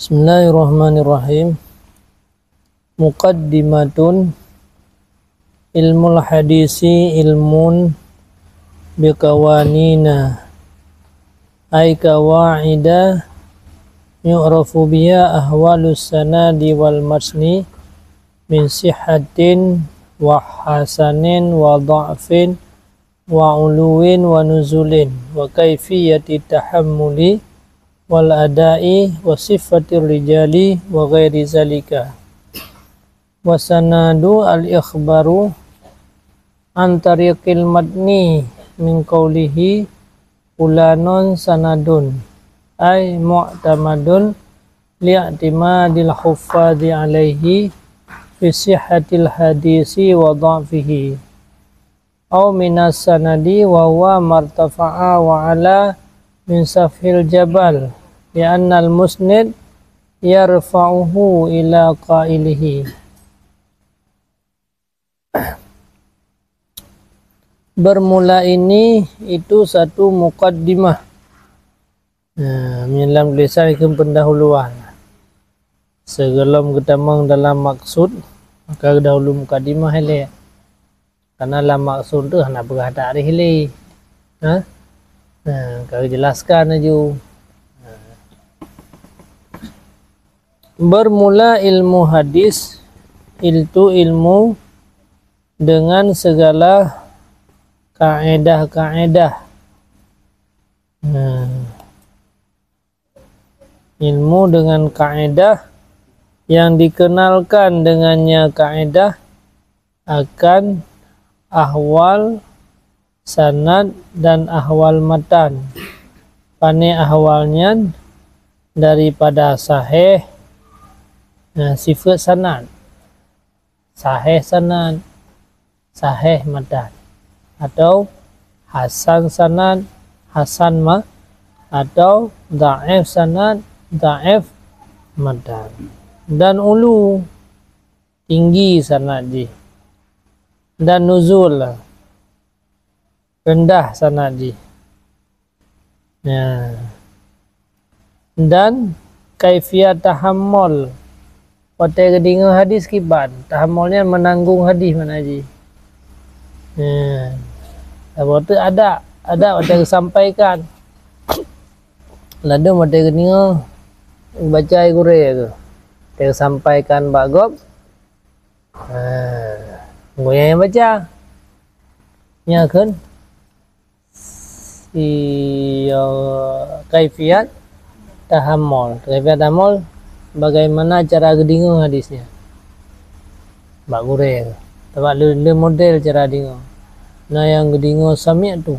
Bismillahirrahmanirrahim. Muqaddimatun. Ilmul hadisi ilmun biqawanina ay qawaida yu'rafu biha ahwalus sanadi wal matni min sihhatin wa hasanin wa dha'fin wa uluwin wa nuzulin wa kaifiyati tahammuli wal adai wa sifatir rijali wa ghairi zalika. Wa sanadu al ikhbaru an tariqil madni min qawlihi fulanun sanadun ay mu'tamadun li'timadil huffadhi alaihi fi sihhatil hadisi wa dha'fihi aw minas sanadi wa huwa martafa'a wa ala min safhil jabal li'anna al-musnid yarfa'uhu ila qailihi. Bermula ini itu satu muqaddimah. Dalam tulisan itu pendahuluan. Sebelum kita dalam maksud, maka dahulu muqaddimah ini. Karena dalam maksud tu nak berkata hari ini. Kalau jelaskan aja. Bermula ilmu hadis itu ilmu dengan segala kaedah-kaedah. Ilmu dengan kaedah yang dikenalkan dengannya kaedah akan ahwal sanad dan ahwal matan. Pane ahwalnya daripada sahih, sifat sanad, sahih sanad, sahih matan, atau hasan sanad, hasan atau dhaif sanad, dhaif matan, dan ulu tinggi sanad dan nuzul rendah sanad dan kaifiyat tahammul. Pada kedengar hadis kiban, tahammulnya menanggung hadis mana Waktu ada waktu sampaikan. Lalu waktu kedengar baca Al-Quran tu. Dia sampaikan bagob. Goyang yang baca. Nya kan si kaifiyat tahammul. Kaifiyat tahammul bagaimana cara kedengar hadisnya. Bak Quran. Sebab le model cara dengar. Nah yang kedengar sami' tu.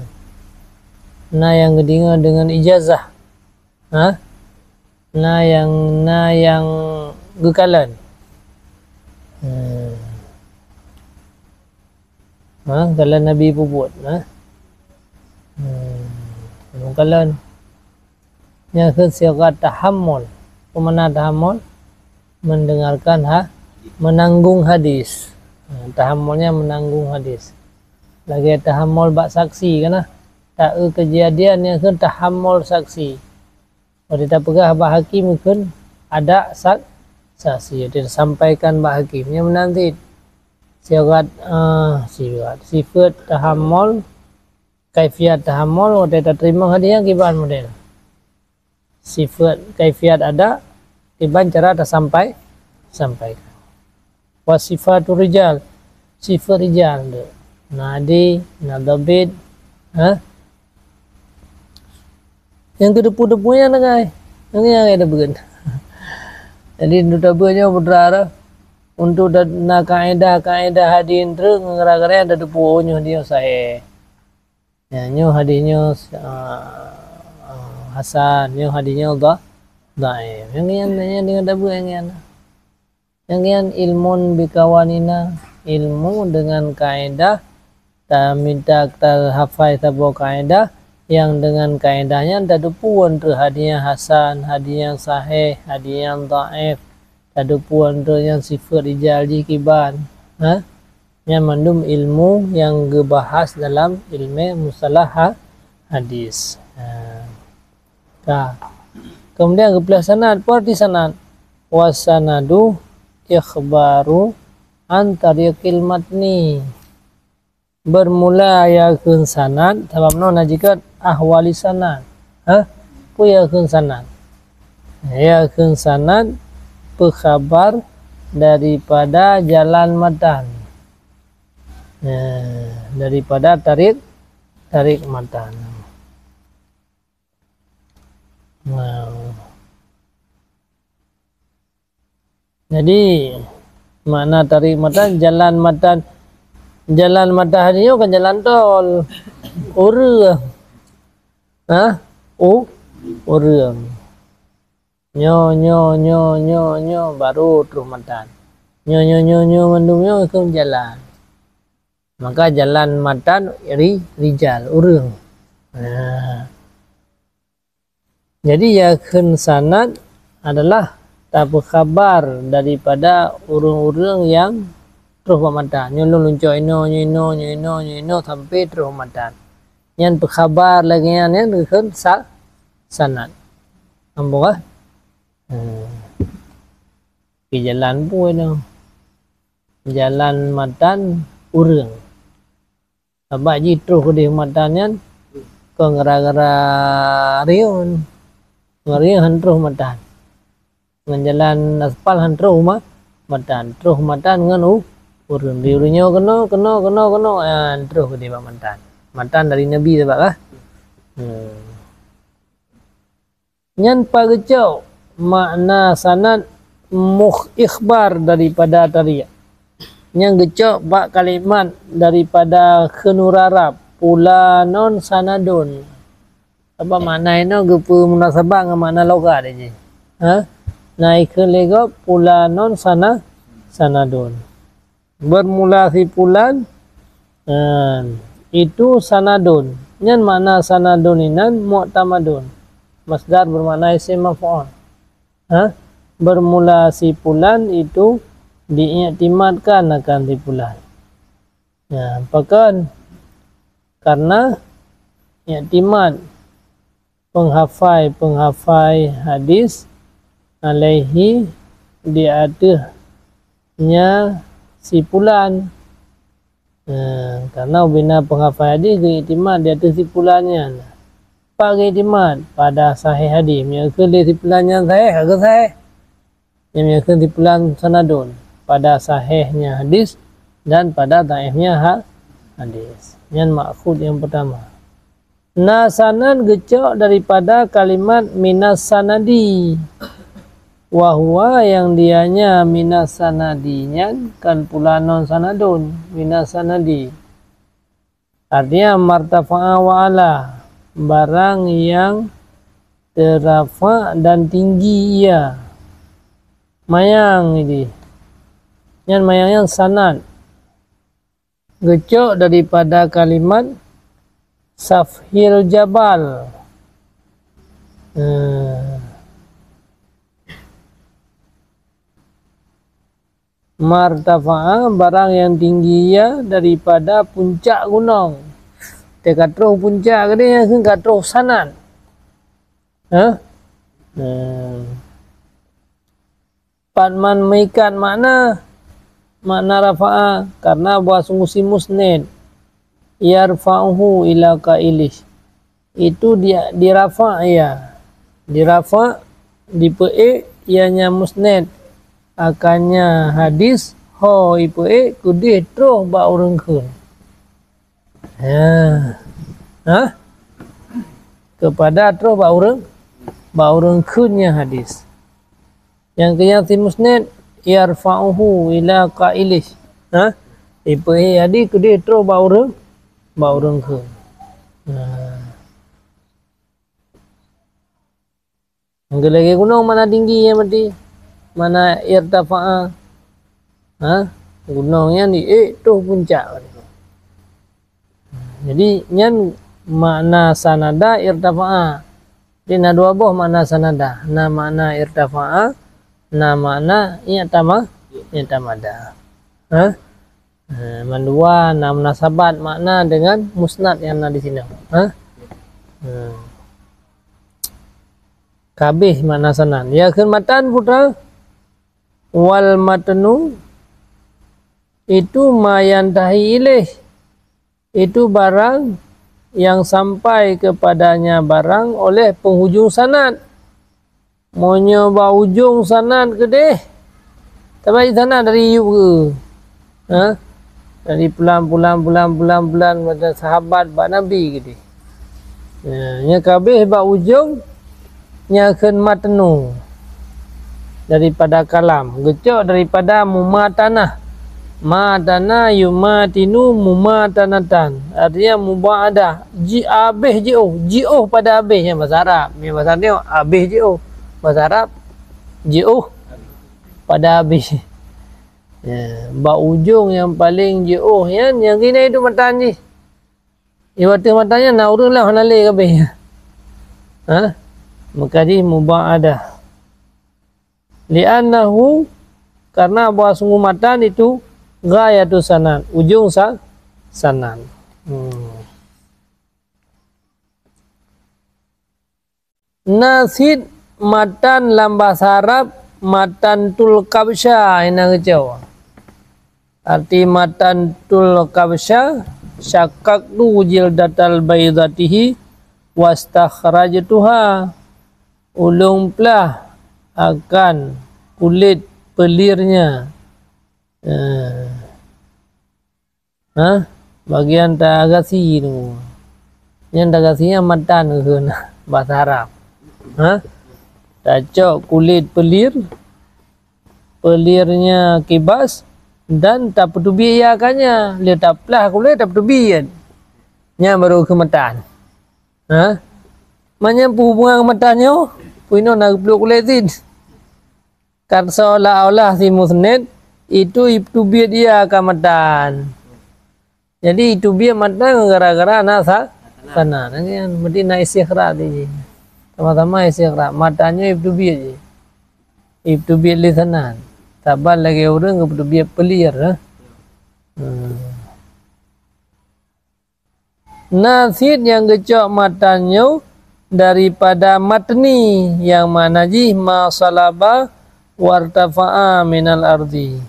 Nah yang kedengar dengan ijazah. Nah yang gekalan. Kalau Nabi pun gekalan. Yang kesiagat tahammul. Pemana tahammul? Mendengarkan menanggung hadis. Tahammulnya menanggung hadis. Lagi tahammul bak saksi kan tak kejadian yang kan tahammul saksi. Kalau kita pegah bak hakim kan ada saksi. Dia sampaikan bak hakim yang menanti syarat sifat tahammul, kaifiyat tahammul. Kita terima hadisnya kiban model. Sifat kaifiyat ada kiban cara tak sampaikan. Wasifatul rijal, sifat rijal tu. Nadi, nadabid, yang tu depu-depunya nangai. Nangai ada begitu. Jadi depu-depunya berdarah untuk nak kaedah hadin terus ngera-ngera ada depunya dia saya. Nyo hadisnya hasan, nyo hadisnya dhaif. Yang dengan depu yang ilmun bikawanina, ilmu dengan kaedah. Tak minta kita hafal sebuah kaedah yang dengan kaedahnya ada puan tu hadis yang hasan, hadis yang sahih, hadis yang dhaif, ada puan tu yang sifat rijal kiban. Yang mandum ilmu yang dibahas dalam ilmu mustalah hadis. Kemudian qiblah sanad, arti sanad. Wasanadu ikhbaru an tariqil matni. Bermula yakeun sanad sababna najikan ahwali sanad. Pu yakeun sanad. Yakeun sanad pekabar daripada jalan matan. Daripada tarik matan. Jadi makna tarik matan, jalan matan ini kan jalan tol urang. Urang. Nyo baru terus matan. Nyo mendungnya ke jalan. Maka jalan matan rijal urang. Jadi yakeun sanad adalah tabu kabar daripada urang-urang yang terus matan. Nyolong lunco ino sampai terus matan. Yang berkabar lagi yang yakeun sanad. Ambung di jalan pun jalan matan urang. Sebab jitu di matannya ke ngera-ngera riun. Ngeriun terus matan. Dengan jalan aspal terus matan. Terus matan dengan urang. Di urangnya kena terus di matan. Matan dari Nabi sebab lah. Nyan pagecau makna sanad ikhbar daripada tariq. Yang gecok bak kalimat daripada kenur Arab pulanon sanadun. Apa makna ino gepu munasabah dengan makna logat aja. Naik ke lego pulanon sanadun. Bermula si pulan itu sanadun. Nyan makna sanadun inan mu'tamadun. Masdar bermakna isim maf'ul. Bermula si pulan itu diiktimadkan akan si pulan. Bahkan karena iktimad penghafai hadis alaihi di atasnya si pulan. Karena bina penghafai hadis diiktimad di atas si pulannya. Pakai iktimad pada sahih hadis. Yang ke si pulannya sahih ke sahih. Yang ke si pulan sanadun pada sahihnya hadis dan pada dhaifnya hadis. Yang maksud yang pertama. Sanad gecok daripada kalimat minas sanadi. Wahwa yang dianya minas sanadinya kan pulanon sanadun minas sanadi. Artinya martafa'a wa ala. Barang yang terafa dan tinggi ia. Mayang ini. Yang mayang yang sanad. Gecok daripada kalimat safhil jabal. Martafa'a barang yang tinggi ia daripada puncak gunung. Dekat roh puncak dia yang kat roh sanad. Patman meikat makna rafa'a karena buat musim musnid. Yarfa'uhu ila qailish. Itu dia dirafa' ya. Dirafa' di pe ianya musnid. Akannya hadis ho ipe kudih terus ba urang keun. Kepada terus ba urang keunnya hadis. Yang kenyati musnid yarfa'uhu ila qailish. Ipe hadis kudih terus ba urang keun. Lagi gunung mana tinggi yang mati? Mana irtafa'a? Gunungnya di tu puncak. Jadi nyan makna sanada irtafa'a. Di na dua buah makna sanada. Na makna irtafa'a, na makna i'tamada. Mandua na munasabat makna dengan musnad yang ada di sini. kabeh makna sanan. Ya matan putra wal matnu itu mayantahi ilaih, itu barang yang sampai kepadanya barang oleh penghujung sanad. Mau nyoba ujung sanad ke deh, tapi sanad dari yuk ke, dari pulang pada sahabat bak Nabi ke deh. Nya kabeh bak ujung nyakeun matnu daripada kalam, gecok daripada mumatanah. Matana yumatinu mumatanatan, artinya mubaadah, abih ji'uh pada abihnya bahasa Arab. Ni bahasa ni abih ji'uh, bahasa Arab ji'uh pada abih. Ya, bak ujung yang paling ji'uh yang gini itu matan ni. Iwati matanya nak urang lah hanale kabeh. Maka di mubaadah. Li'annahu, karena bahwa sungguh matan itu ghayatu sanan, ujung sanan. Nasid matan dalam bahasa Arab matan tul kabsha ina kecau. Arti matan tul kabsha syakaktu jildatal baydatihi wastakhrajtuha, ulung pelah akan kulit pelirnya. Bagian tagasi tu, yang tagasinya matan ke bahasa Arab. Tacok kulit pelirnya kibas dan tak petubi iakannya, dia tak pelah kulit tak petubi kan, nya baru ke matan. Manya hubungan matannya, puino nak peluk kulit tin. Kan seolah-olah si musnid itu ibtubiat dia kamatan. Jadi itu biar matan gara-gara nasa sana. Nanti kan berarti nak istighra dia. Sama-sama istighra. Matanya ibtubiat je. Ibtubiat lisanan. Sabar lagi orang ibtubiat pelir. Nasid yang gecok matanya daripada matni yang mana jih ma salaba wartafa'a minal ardi,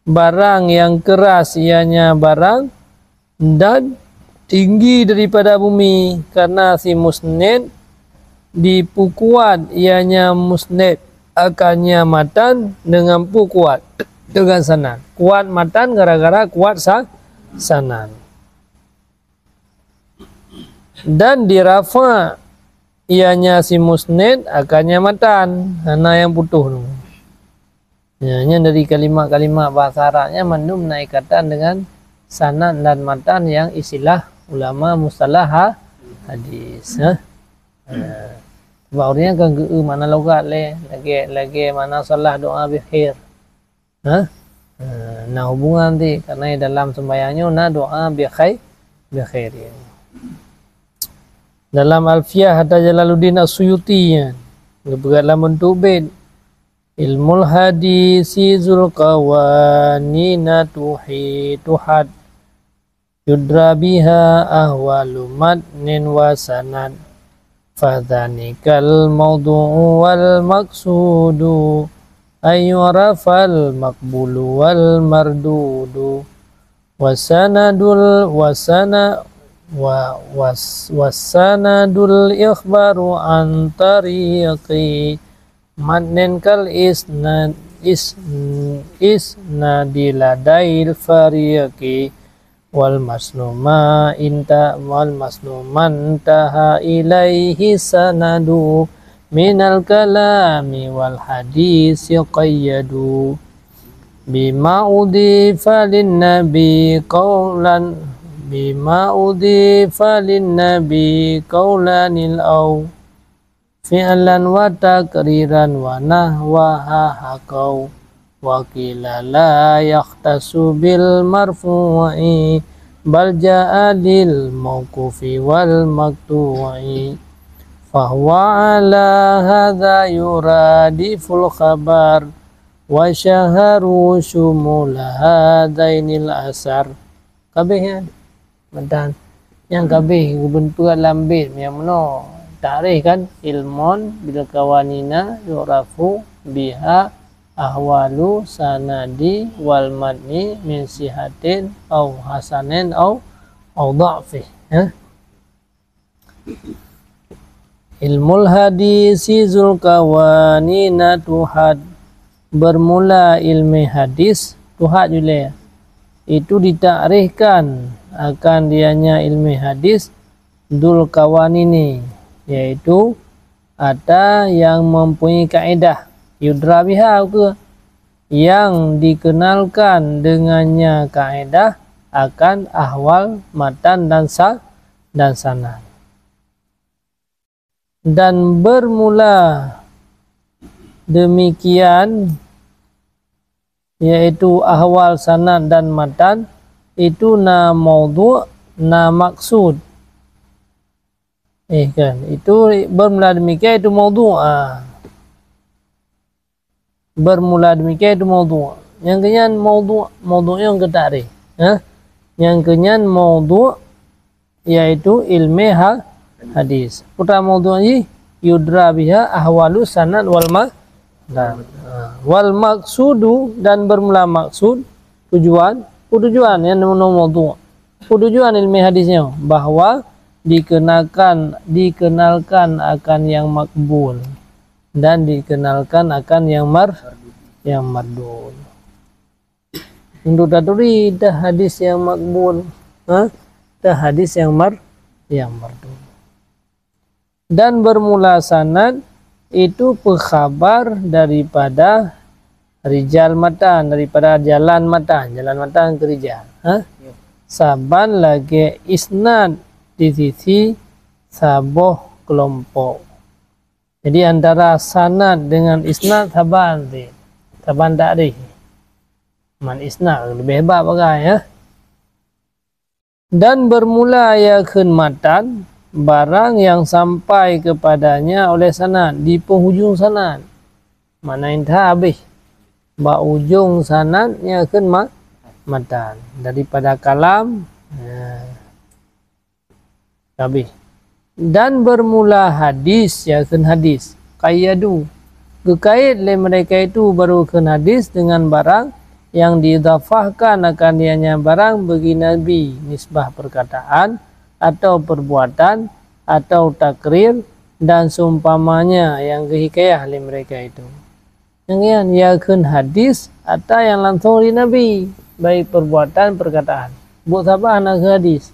barang yang keras ianya barang dan tinggi daripada bumi, karena si musnid dipukuat ianya musnid akannya matan dengan pukuat dengan sanan. Kuat matan gara-gara kuat sanan. Dan dirafa ianya si musnid akannya matan, karena yang putuh tu. Nya dari kalimat-kalimat bahasa Arabnya mandum naik ikatan dengan sanad dan matan yang istilah ulama mustalah hadis. Baurnya kan ge mana logat lagi mana salah doa bi khair. Nah hubungan ti karena dalam sembahyangnya na doa bi khair. Dalam Alfiyah Hatta Jalaluddin As-Suyuti berat lamun tubid ilmul hadisi zul qawanina tuhad yudra biha ahwalu matnin wa sanad fadhanikal mawdu'u wal maqsudu ayyurafal maqbulu wal mardudu wasanadul wasanadul ikhbaru an tariqi matnin kal isnadiladail fariqi wal masnuma man taha ilaihi sanadu minal kalami wal hadis qayyadu bima udifa lin nabi qawlan bima udifa lin nabi qawlanil aw fi'lan wa takriran wa nahwaha haqaw wa qila la yahtasu bil marfu'i bal ja'a lil mawqufi wal maqtu'i fahuwa ala hadha yuradiful khabar wa syaharu shumul hadainil asar. Kabeh kan matan yang kabeh bentuk lambit yang mana tarikh kan, ilmun bil kawanina yu'rafu biha ahwalu sanadi wal madni min sihatin au hasanin au dha'fi. Ilmul hadisi zul kawanina tuhad, bermula ilmu hadis tuhad juga itu ditakrifkan akan dianya ilmu hadis dzul kawanini, yaitu ada yang mempunyai kaidah yudra biha, yang dikenalkan dengannya kaidah akan ahwal matan dan sanad. Dan bermula demikian, yaitu ahwal sanad dan matan, itu na maudhu' na maksud. Kan, itu bermula demikian itu maudhu'. Bermula demikian itu maudhu'. Yang kenyan maudhu' yang ketarikh. Yang kenyan maudhu' yaitu ilmu hadis. Putra maudhu' ini yudra biha ahwalu sanad wal maksudu, dan bermula maksud tujuan yang maudhu'. Tujuan ilmu hadisnya bahwa dikenalkan akan yang makbul dan dikenalkan akan yang mardud. Untuk taduri dah hadis yang makbul, dah hadis yang mardud. Dan bermula sanad itu pekhabar daripada rijal matan, daripada jalan matan ke rijal. Saban lagi isnad di sisi saboh kelompok. Jadi antara sanad dengan isnad saban takrif. Man isnad lebih hebat bagai Dan bermula yakun matan, barang yang sampai kepadanya oleh sanad di penghujung sanad. Mana intah habis. Ba ujung sanad yakun matan daripada kalam habis. Dan bermula hadis yakun hadis qayyadu, kekait oleh mereka itu baru ke hadis dengan barang yang diidhafahkan akan dianya barang bagi Nabi, nisbah perkataan atau perbuatan atau takrir dan seumpamanya yang kehikayah oleh mereka itu. Yang yakun hadis atau yang langsung dari Nabi, baik perbuatan perkataan. Buat apa anak hadis?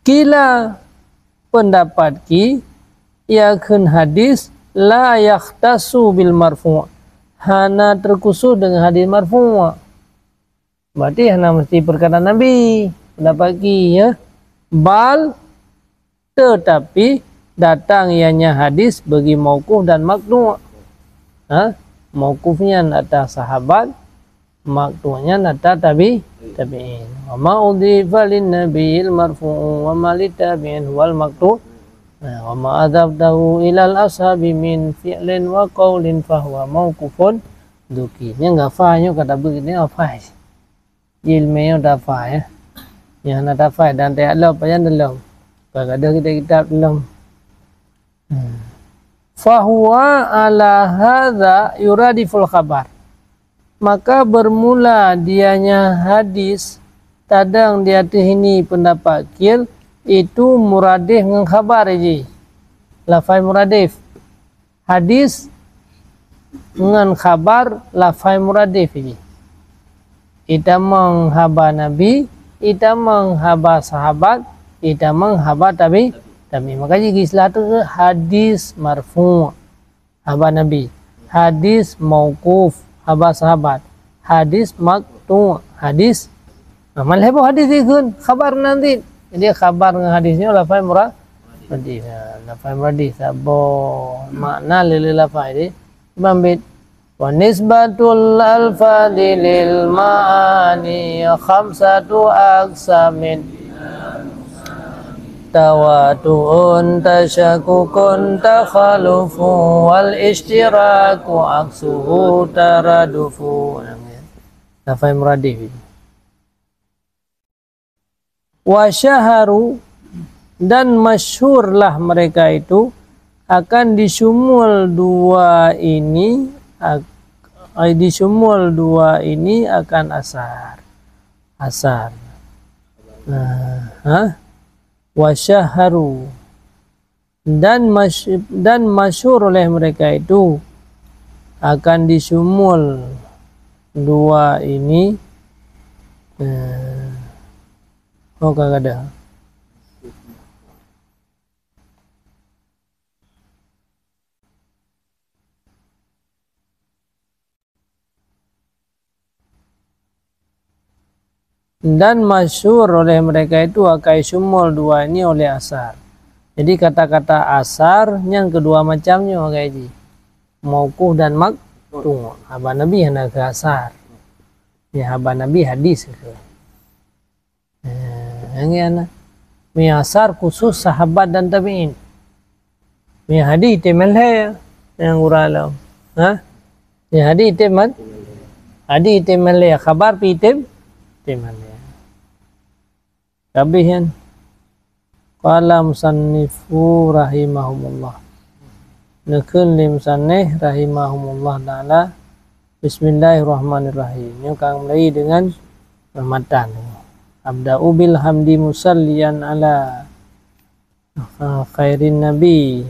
Kila pendapat ki yakun hadis la yakhtasu bil marfu', hana terkhusus dengan hadis marfu'. Berarti hana mesti perkataan Nabi, pendapat ki bal, tetapi datang ianya hadis bagi mauquf dan maqtu'. Mauqufnya atas sahabat, maqtu'nya atas tabi'in. Wa ma udhifa lin nabiyil marfu'u wa ma litabi'in wal maqtu'. Wa ma adabtahu ilal ashabi min fi'lin wa qawlin fahuwa mauqufun duki. Ini enggak fahnya kata begini apa? Ilmunya udah fah yang ada fah dan tak ada apa yang dalam. Kalau ada kitab dalam. Fahuwa ala hadza yuradiful khabar. Maka bermula dianya hadis, tadang di atas ini pendapat kil itu muradif dengan khabar je. Lafai muradif. Hadis dengan khabar lafai muradif je. Ita menghaba Nabi, ita menghaba sahabat, ita menghaba tabi. Makanya istilah tu hadis marfu' haba Nabi, hadis mauquf haba sahabat, hadis maqtu' hadis malhabo hadis ikun khabar nanti. Jadi khabar dengan hadisnya lafai muradif. Lafai muradif sabo makna lil lafai di bambit. Wa nisbatul alfadi lil ma'ani khamsatu aqsamin tawatu'un tasyakukun takhalufu wal ishtiraku aksuhu taradufu. Lafai muradif. Wa syaharu dan masyhurlah mereka itu akan disumul dua ini akan asar wasyaharu dan masyhur oleh mereka itu akan disumul dua ini kagak ada. Dan masyhur oleh mereka itu akai sumul dua ini oleh asar. Jadi kata-kata asar yang kedua macamnya kayak ini. Mauquf dan maqtu. Haba Nabi hendak ke asar. Ya haba Nabi hadis ke. Yang mi asar khusus sahabat dan tabi'in. Mi hadis temelhe yang uralau. Mi hadis temal. Hadis temelhe khabar pi temelhe. Kabihan qala musannifu rahimahumullah nakul limsaneh rahimahumullah ta'ala bismillahirrahmanirrahim yang kang mulai dengan Ramadan abda'u bil hamdi musalliyan ala khairin nabi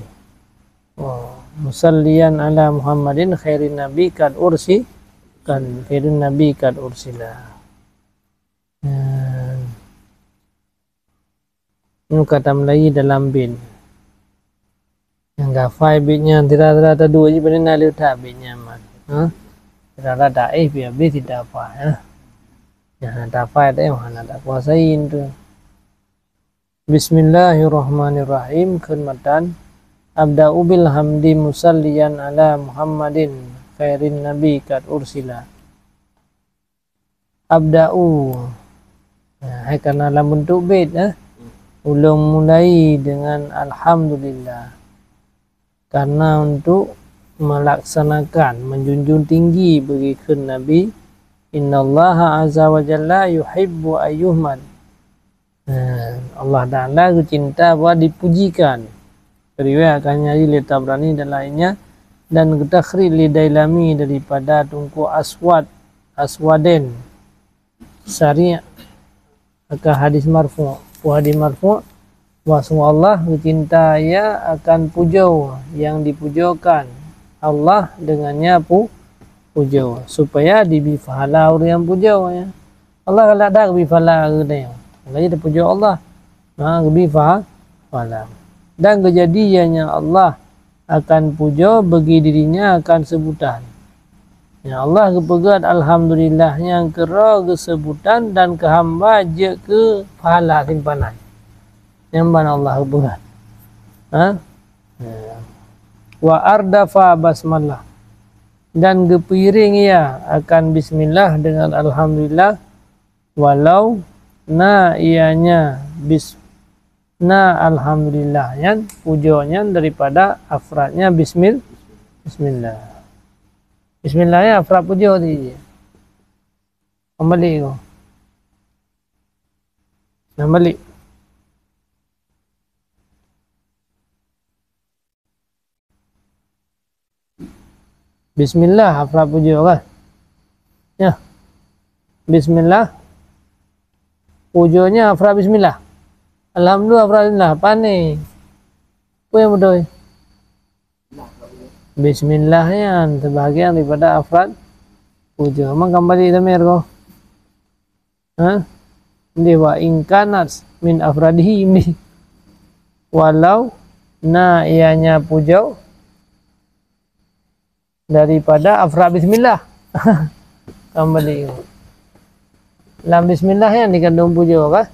musalliyan ala muhammadin khairin nabi kad ursi kan khairin nabi kad ursila. Ini kata Melayu dalam bin yang gafai bitnya tidak dua je pada nalih tak bitnya man tidak ada biar bit tidak apa yang tak apa ada yang mana tak kuasain tu. Bismillahirrahmanirrahim. Khidmatan abda'u bil hamdi musalliyan ala muhammadin khairin nabi kad ursila. Abda'u karena dalam bentuk bait ulung mulai dengan alhamdulillah karena untuk melaksanakan menjunjung tinggi bagi Nabi. Innallaha azza wa jalla yuhibbu ayyuhman. Allah Ta'ala cinta buat dipujikan. Riwayatkannya li Tabrani dan lainnya dan takhrir li Dailami daripada Tunku Aswaden Syari' ke hadis marfu'. Hadis marfu' bahwa Allah cinta ya akan pujau yang dipujokan Allah dengannya pujau supaya dibi pahala orang yang pujau ya. Allah kalau ada bi pahala dia. Kalau dia pujau Allah, bi pahala. Dan kejadiannya Allah akan pujau bagi dirinya akan sebutan. Ya Allah kepegat alhamdulillah yang kera kesebutan dan kehamba je ke pahala simpanan. Yang mana Allah kepegat. Wa ardafa basmalah. Dan kepiring ia akan bismillah dengan alhamdulillah walau ianya alhamdulillah yang pujonya daripada afradnya bismillah. Bismillahnya afrad pujo dia. Kembali ko. Kembali. Bismillah afrad pujo kan? Ya. Bismillah. Pujonya afrad bismillah. Alhamdulillah afrad bismillah. Apa nih? Apa yang betul? Bismillahnya sebagian daripada afrad pujo. Emang kembali damir ko. Ini wa ingkanat min afradihi ini. Walau ianya pujo daripada afrad bismillah. Kembali. Dalam bismillah yang dikandung pujo kah?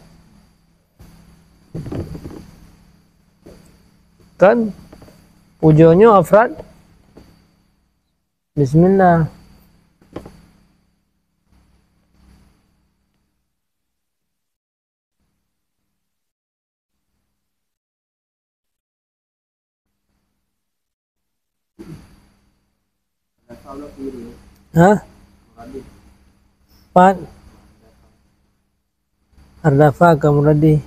Kan pujonya afrad bismillah. Pat ardafa kamuradi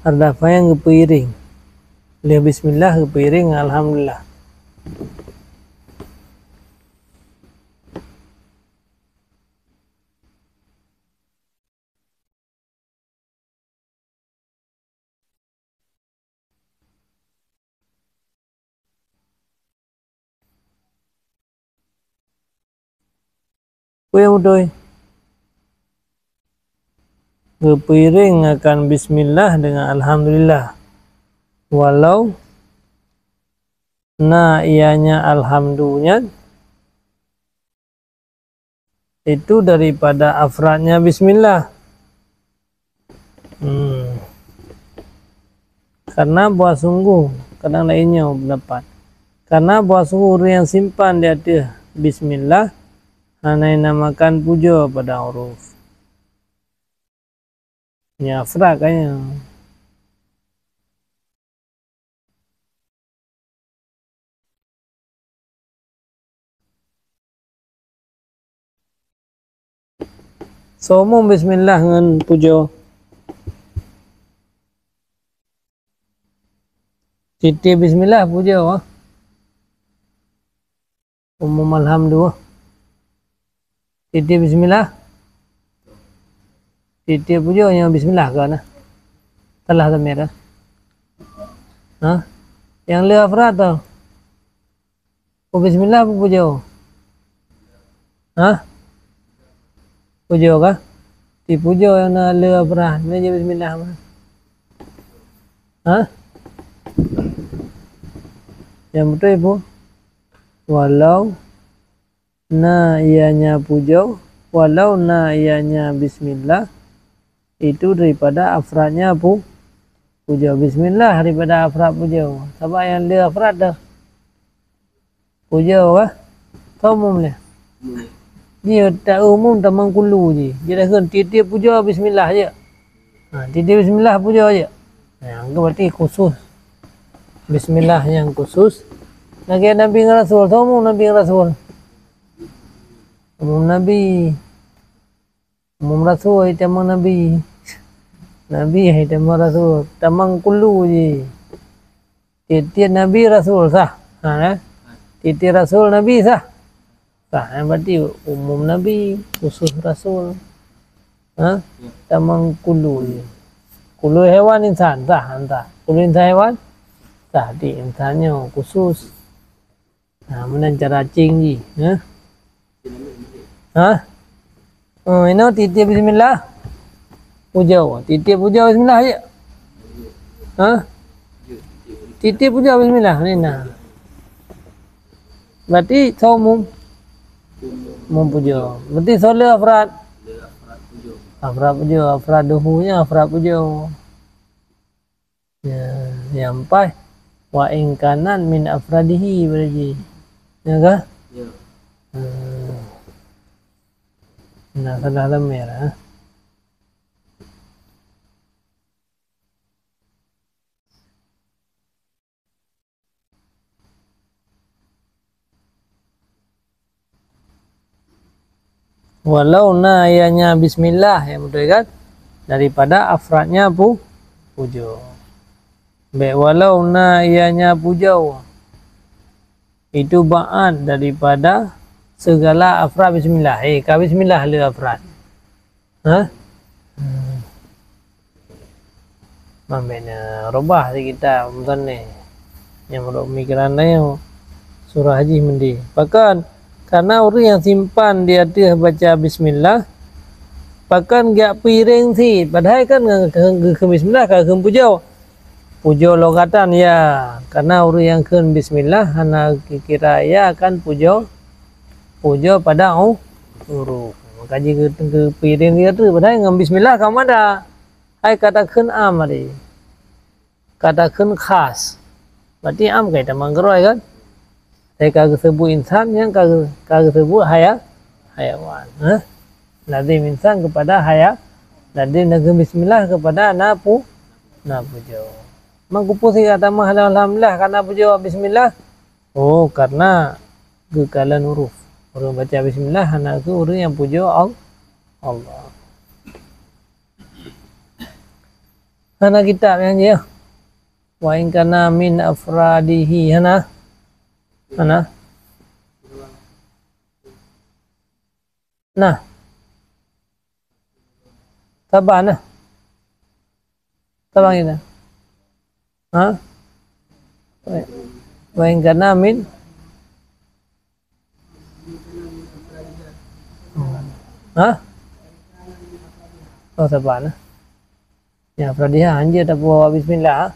hardafa yang kepiring. Lihat bismillah kepiring alhamdulillah. Yang betul. Kepiring akan bismillah dengan alhamdulillah. Walau ianya alhamdulillah itu daripada afradnya bismillah. Karena buah sungguh, kadang lainnya pendapat. Karena buah sungguh yang simpan di atas bismillah hanya namakan puja pada huruf. Ya afrad kayaknya. So umum bismillah dengan puja. Titi bismillah puja. Umum alhamdulillah. Titi bismillah. Titi puja yang bismillah kan? Telah merah. Yang le afrad tu. Bismillah apa puja? Puja kah? Ti puja yang le afrad. Ni je bismillah mana? Yang betul ibu. Walau ianya puja, walau ianya bismillah, itu daripada afradnya puja. Bismillah daripada afrad puja. Sebab yang dia afrad dah puja kah? Tahu umum dia. Dia tak umum tak mengkulu je. Dia dah kan tiap puja bismillah je. Tiap bismillah puja je. Yang berarti khusus. Bismillah yang khusus. Lagi Nabi Rasul. Tahu umum Nabi Rasul. Umum Nabi. Umum Rasul itu emang Nabi. Nabi itu emang Rasul. Tamang kulu je. Tiap Nabi Rasul sah. Tiap Rasul Nabi sah. Yang berarti umum Nabi, khusus Rasul. Tamang kulu je. Kulu hewan insan sah. Kulu insan hewan sah. Di insannya khusus. Mana cara cing je. Ini titip bismillah. Puja. Titip puja bismillah je. Titip puja bismillah. Ni nah. Berarti umum. Puja. Berarti soal afrad. Afrad puja. Afrad duhunya afrad puja. Yang empat. Wa ingkanan min afradihi berarti. Ya kah? Ya. Nah, salah merah. Walau ianya bismillah ya betul kan? Daripada afradnya puja. Walau ianya puja. Itu ba'an daripada segala afrad bismillah. Bismillah le afrad. Mamena robah si kita macam ni. Yang pemikiran lain surah haji mendi. Bahkan karena orang yang simpan dia baca bismillah, bahkan gak piring sih. Padahal kan ke bismillah ke puja. Puja logatan ya. Karena orang yang ke bismillah hana kira ya kan puja pada huruf. Maka jika ke piring dia tu padahal dengan bismillah kamu ada. Hai katakan amari. Katakan khas. Berarti am kata manggeroi kan? Saya kagak sebut insan yang kagak sebut hayawan. Lazim insan kepada lazim negeri bismillah kepada napu jo. Mangkupu sih kata alhamdulillah karena puja bismillah. Oh, karena kekalan huruf. Orang baca bismillah anak itu orang yang puja Allah. Hana kitab yang dia. Wa in kana min afradihi hana. Nah. Tabah nah. Tabang kita. Wa in kana min Oh tabah nah. Ya afradiha anjir tak bawa bismillah.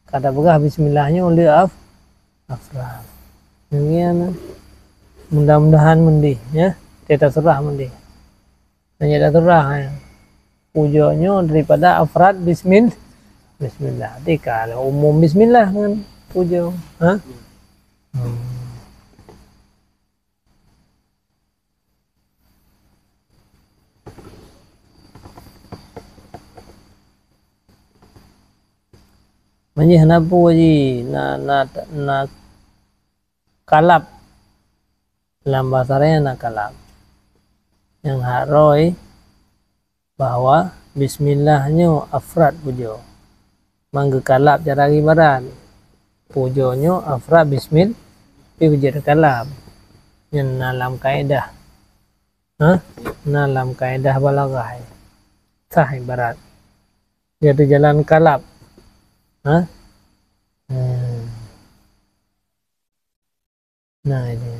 Kata begah bismillahnya oleh afrad. Demikian. Mudah-mudahan mendih ya. Tidak surah mendih. Hanya tidak surah ya. Pujonya daripada afrad bismillah. Jadi kalau umum bismillah kan pujo. Manji hanapu ji na kalap dalam bahasanya na kalap yang haroi bahwa bismillahnya afrad pujo mangga kalap cara ibarat pujonya afrad bismillah pujo kalap yang dalam kaidah dalam kaidah balaghah sah ibarat dia tu jalan kalap nah ini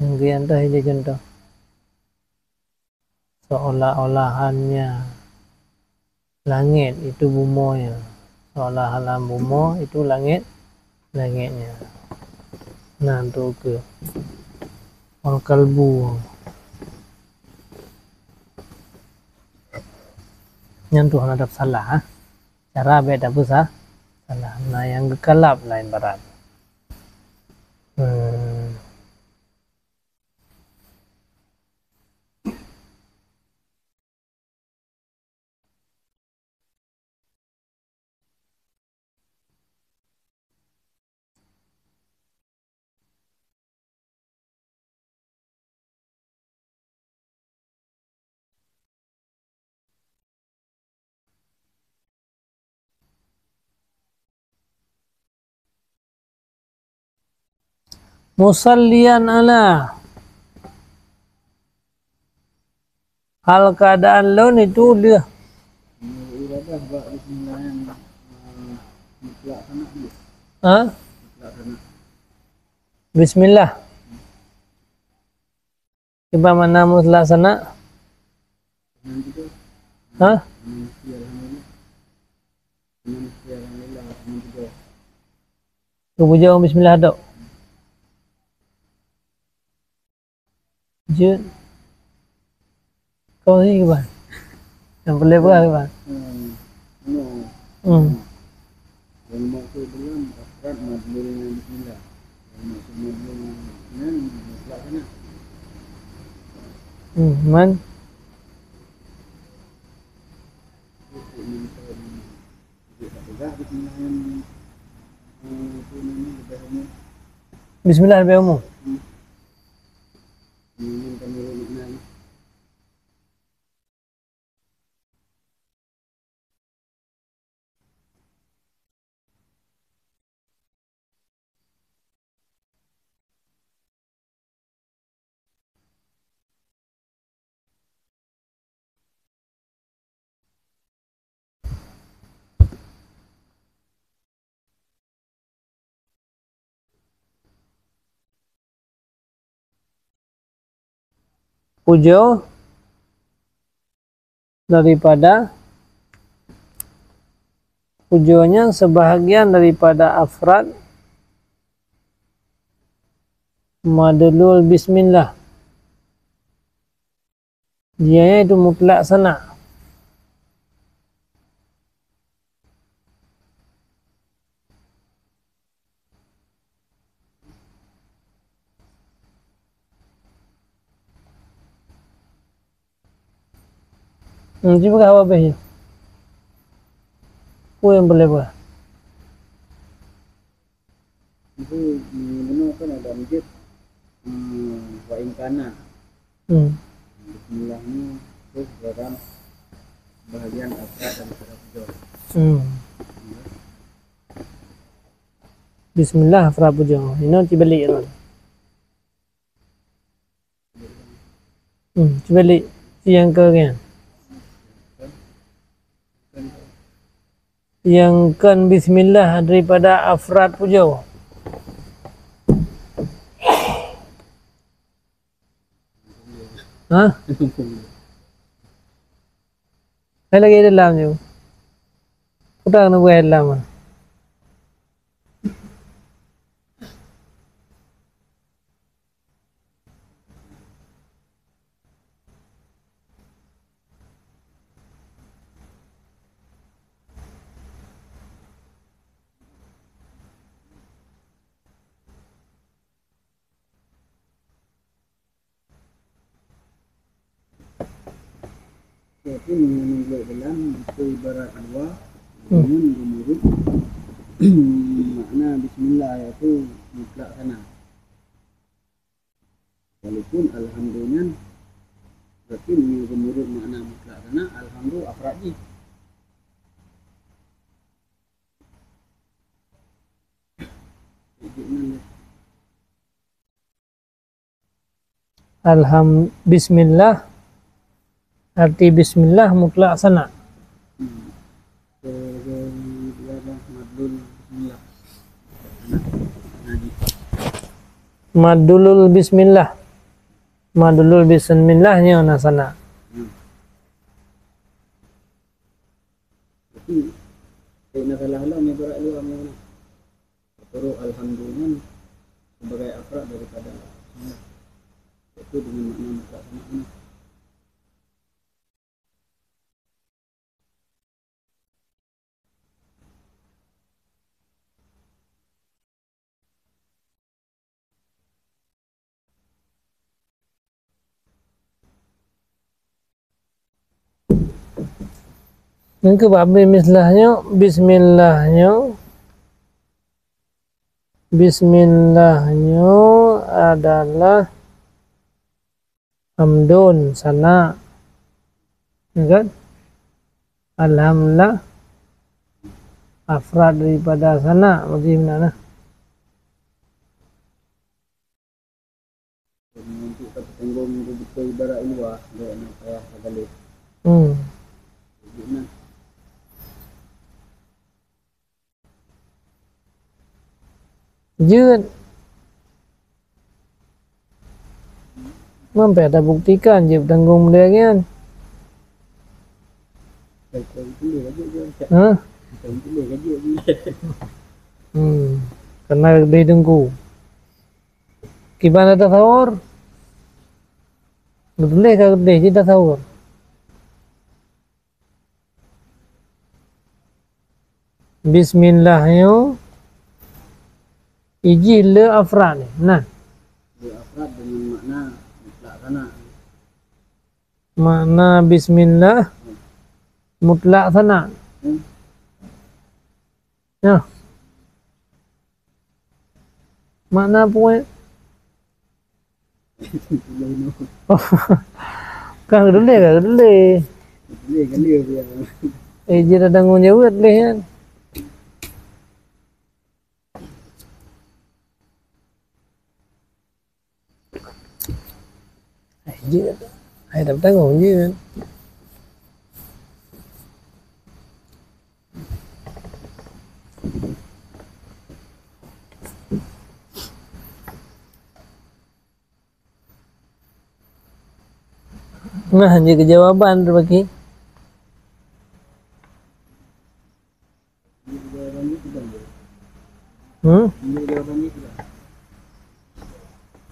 yang tu aja contoh seolah-olahannya langit itu bumonya seolah-olah bumo itu langitnya nah untuk ke wal kalbu nyentuh hadap salah cara beda besar salah nah yang kekalap lain barat musallian ala hal keadaan laun itu dia bismillah coba mana mutlak sana puja bismillah dok Jun kau ni ke yang boleh buat ke bang man bismillah lebih umum pujo daripada pujonya sebahagian daripada afrad madlul bismillah dia itu mutlak sana cuba kau apa sih yang boleh buat itu benar kan ada masjid wa in kana bismillahnya masuk dalam bahagian afrad dan tarafujo. Bismillah frapujo. Ino cibalik ron. Cibalik yang ke kan. Yang kan bismillah daripada afrad pujo. Hah? Saya lagi dalam tu. Kita nak buat dalam. Yaitu menunjuk dalam buku ibarat dua dengan menurut makna bismillah yaitu mutlak sana. Walaupun alhamdulillah berarti menurut makna mutlak sana alhamdulillah afradi. Bismillah. Arti bismillah mutlak sana. Madulul bismillah. Madulul bismillahnya na sana. Jadi nak kalah-kalah ni berat luar mana. Terus alhamdulillah sebagai afrad daripada itu dengan makna mutlak sana. Yang ke bismillahnya adalah hamdun sana. Ya kan? Alhamdulillah afrad daripada sana bagaimana? Untuk tanggung betul ibarat luar dia nak payah sekali. Jun mampu ada buktikan je tanggung dia kan. Hah? Karena dia tunggu. Gimana tasawur? Betul ke dia je tasawur? Bismillahnya iji le afrad. Nah. Le afrad dengan makna mutlak sana. Makna bismillah mutlak sana. Ya. Makna apa? Kan dulu ke dulu. Dia tanggung jawab deh kan. Hay đập tanggung chứ. Nah, hanya kejawaban berbagi.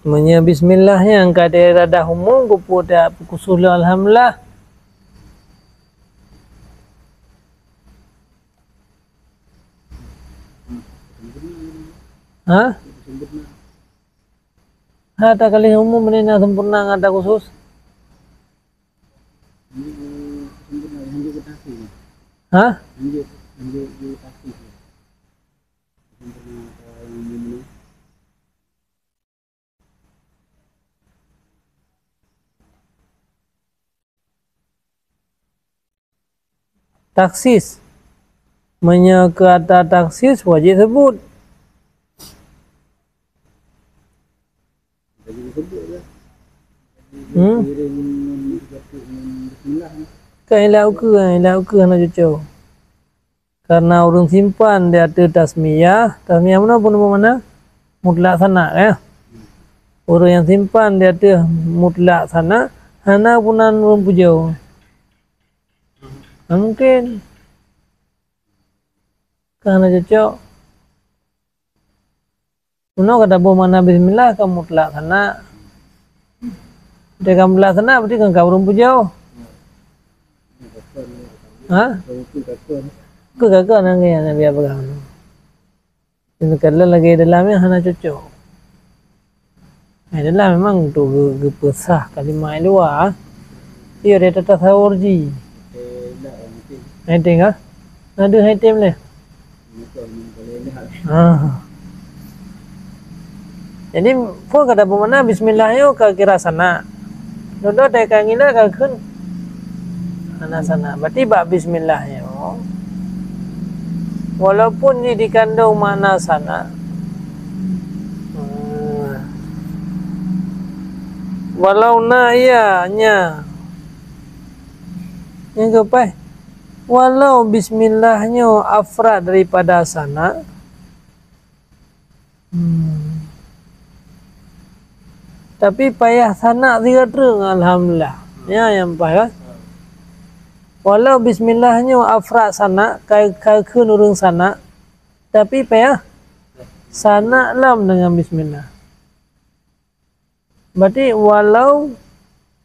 Menya bismillahnya angka daerah dah umum kupu dah kusul alhamdulillah. Hah? Ada kali umum menina sempurna ngada khusus. Hah? taksis. Kata taksis wajib sebut. Jadi sebut lah. Hmm? Kan ilah ukur nak cucu. Karena orang simpan dia ada tasmiyah mana pun mana? Mutlak sana ya. Orang yang simpan dia ada mutlak sana, hana punan orang pujau. Mungkin karena cucu. Mana kata mana bismillah kamu mutlak sana. Dia kamu mutlak sana berarti kan kau orang pujau. Ha? Ke kakak nanti yang biar pegang. Ini kalau lagi dalamnya hana cucu. Dalam memang tu gepesah kalimah luar. Ia dia tetap saurji. Haitim kah? Ada haitim leh. Jadi pun kata bermana bismillahnya ke kira sana. Dodo tak kangila ke kun. Sana. Berarti bab bismillahnya. Walaupun ini dikandung makna sana. Walau na nya. Yang keempat. Walau bismillahnya afrad daripada sana. Tapi payah sana tiga terung alhamdulillah. Ya yang payah. Walau bismillahnya afrad sana kai urung sana. Tapi payah sana lam dengan bismillah. Berarti walau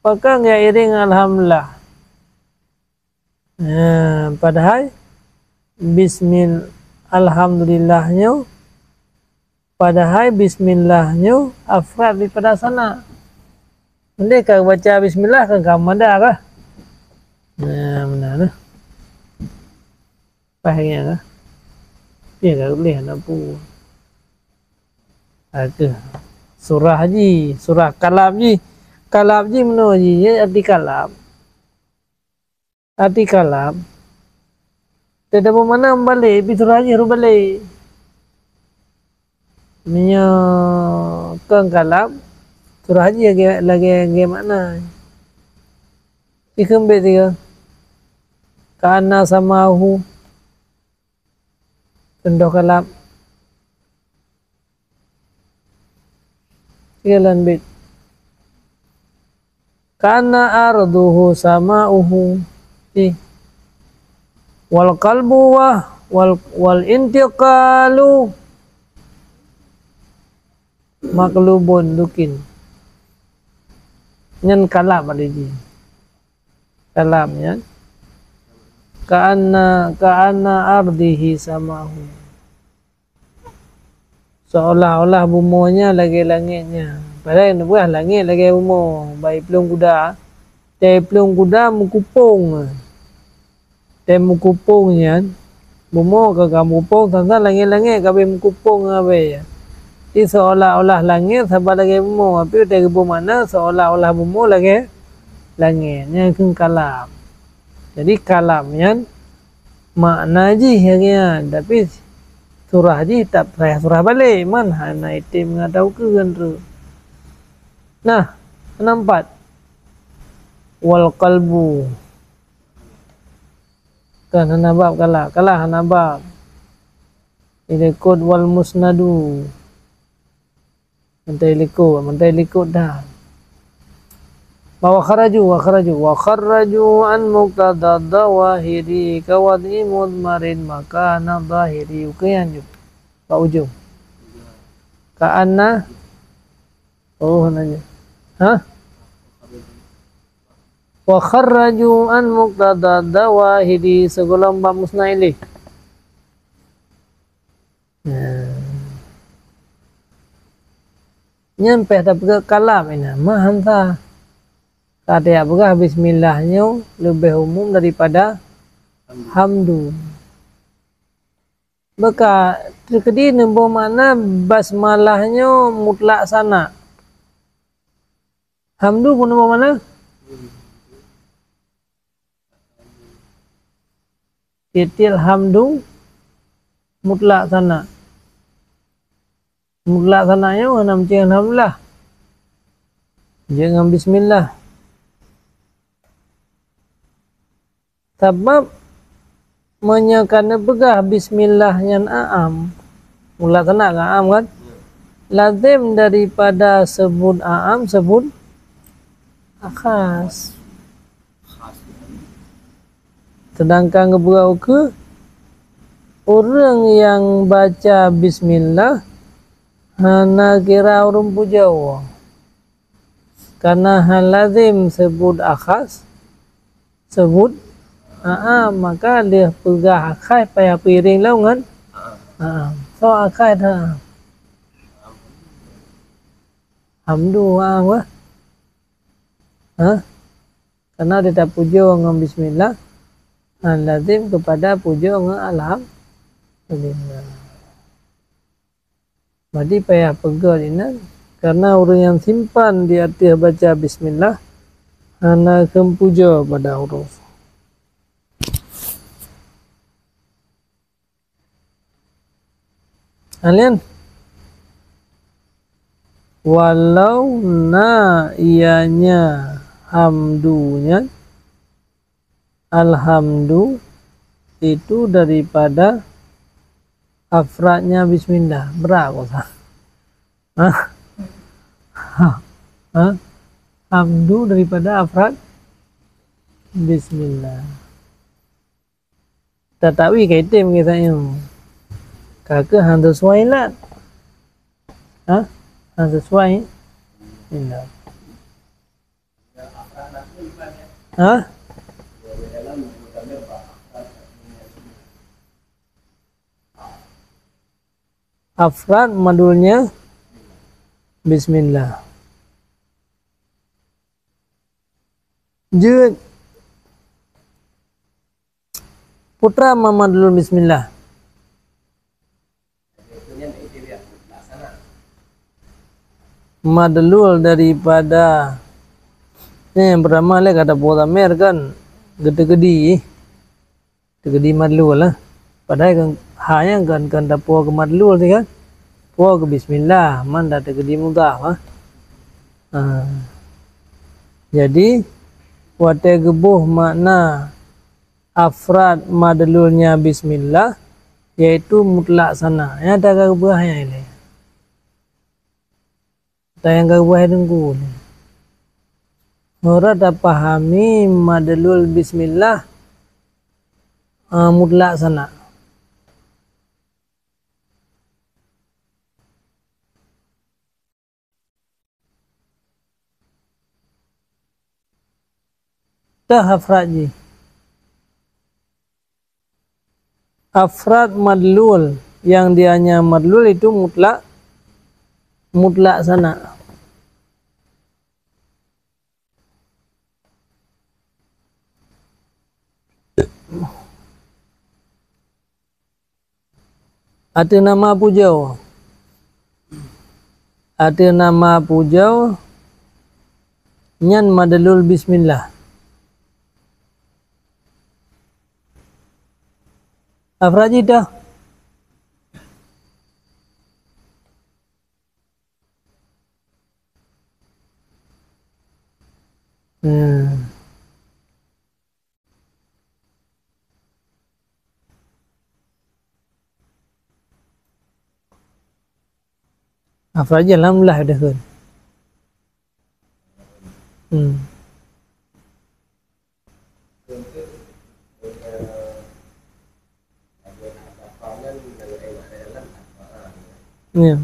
pakai nggak iring alhamdulillah. Padahal alhamdulillahnya padahal bismillahnya afrad daripada sana. Nanti kalau baca bismillah kan kamu ada kah? Benar lah. Pahanya kah? Dia tak boleh nak pun. Ada surah ji, surah kalam ji. Kalam ji mana ji? Arti kalam. Arti kalam. Tidak mana balik, pergi surah ji harus balik. Minyak keng kalam. Surah ji lagi mana? Ikembet tiga. Kana samahu. Contoh kalam. Tiga lanbit. Kana arduhu samauhu. Wal qalbu wal intiqalu maklubun dukin. Nyan kalam ada ji. Kalam ya. Ka'anna ardihi samahu. Seolah-olah bumunya lagi langitnya. Padahal yang buah langit lagi bumu. Baik pelung kuda. Tapi pelung kuda mukupung. Tapi mukupungnya. Bumu ke kamu kupung. Tantan langit-langit kabe mukupung kabe ya. Jadi seolah-olah langit sabar lagi bumu. Tapi dari bumana seolah-olah bumu lagi langitnya kan kalam. Jadi kalamnya makna ji hanya tapi surah ji tak payah surah balik man hana itim ngatau ke kan. Nah, nampak wal qalbu kan hana bab kalah hana bab ini kod wal musnadu mantai likut dah. Wa kharaju an muqtada dawahiri kawadhi mudmarin makana dhahiri ukian juga Pak ujung ka'anna nanya wa kharaju an muqtada dawahiri segolong bab musnaili nyampe tapi kalam ini mahanta. Kata apakah bismillahnya lebih umum daripada hamdu. Maka terkedi nombor mana basmalahnya mutlak sana. Hamdu pun nombor mana? Itil hamdu mutlak sana. Mutlak sananya mana macam alhamdulillah. Jangan bismillah. Sebab menyakana begah bismillah yang aam. Mutlak sana kan aam kan? Lazim daripada sebut aam sebut khas. Sedangkan keberau ke orang yang baca bismillah hana kira orang pujawa. Karena hal lazim sebut akhas sebut maka dia pegah akhai payah piring laungan. So akhai dah. Hamdu wah. Karena dia tak puja dengan bismillah. Lazim kepada puja dengan alhamdulillah. Jadi payah pegar ini karena orang yang simpan di hati baca bismillah hana kempuja pada huruf. Kalian walau na ianya hamdunya alhamdu itu daripada afradnya bismillah. Berapa? Hamdu daripada afrad bismillah. Tetapi kaitim kita yang kakak hang sesuai lah. Hang sesuai. Bismillah. Afrad madulnya bismillah. Jud putra madul bismillah. Madlul daripada yang pertama lah kata pola mer kan gede-gede madlul lah. Padahal kan hanya kan dapo ke madlul sih kan. Po ke bismillah man dah gede mudah Jadi wate gebuh makna afrad madlulnya bismillah yaitu mutlak sana. Ya ada gebuhnya ini. Yang gebuh dengku ni. Orang dah pahami madlul bismillah mutlak sana. Dah afrad ji. Afrad madlul yang dianya madlul itu mutlak sana. Ada nama pujau. Ada nama pujau nyan madlul bismillah. Afraji dah. Afraji alhamdulillah dah kan. Ya.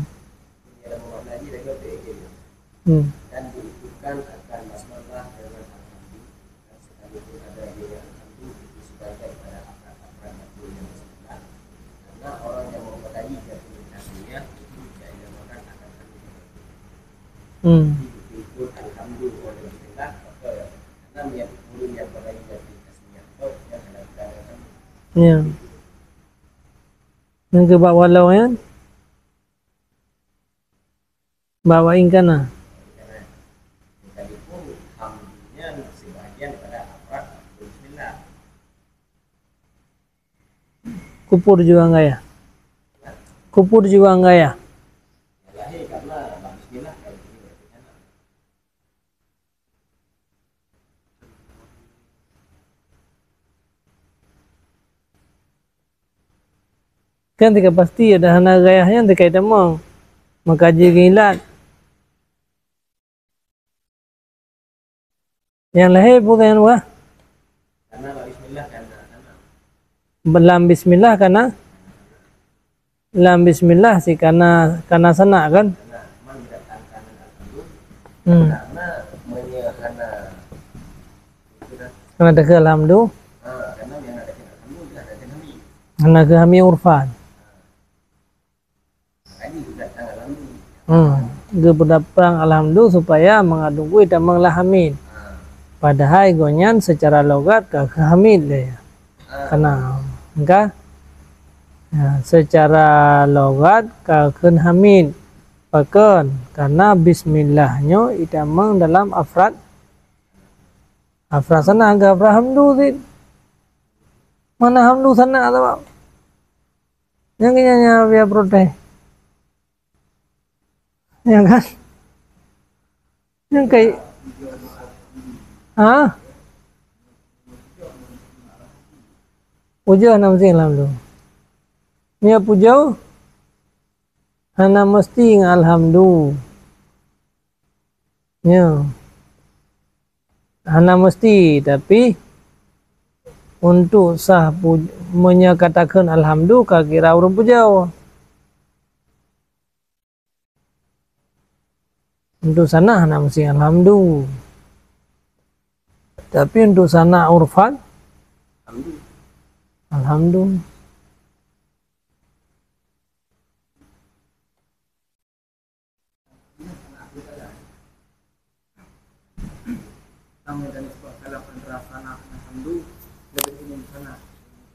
Dan diikutkan akan basmalah dengan alhamdu dan sekalipun ada yang alhamdu itu sebagai pada afrad-afrad madlul yang bismillah karena orang yang mempelajari jatuhnya itu tidak dinamakan akan diikut alhamdu oleh bismillah karena niat guru yang mempelajari jatuh tasmiyah itu yang akan dikatakan Ya. Yang ke bawah walau ya. Bawa ingkana. sekalipun hamdunya sebagian pada afrad bismillah Kupur juga enggak ya? Kupur juga enggak ya? lahir karena bismillah kayak gini berarti sana. Kan tidak pasti ada hana gayahnya tidak ada mau mengkaji gilat. Yang lahir bukan wah. Karena bismillah karena sana. Lam bismillah karena lam bismillah sih karena sana kan. Karena mendatangkan alhamdulillah. Hmm. Karena Karena ada ke alhamdulillah. karena yang ada alhamdulillah ada kami. Karena ke kami urfan. Makanya datang alhamdulillah. Kepada perang alhamdulillah supaya mengadungku dan menglahamin. Padahal gonyan secara logat ke hamid ya. Karena enggak ya, secara logat ke hamid bahkan karena bismillahnya itamang dalam afrad sana agak afrad hamdu sih. Mana hamdu sana atau yang kayaknya biar protes ya kan yang kayak puja nama sing alhamdulillah. Nia puja hana mesti alhamdulillah. Ya. Hana mesti tapi untuk sah menyatakan alhamdulillah kira orang puja. Untuk sana hana mesti alhamdulillah. Tapi untuk sana urfan alhamdulillah. Namun dan sebab antara sana alhamdulillah lebih umum sana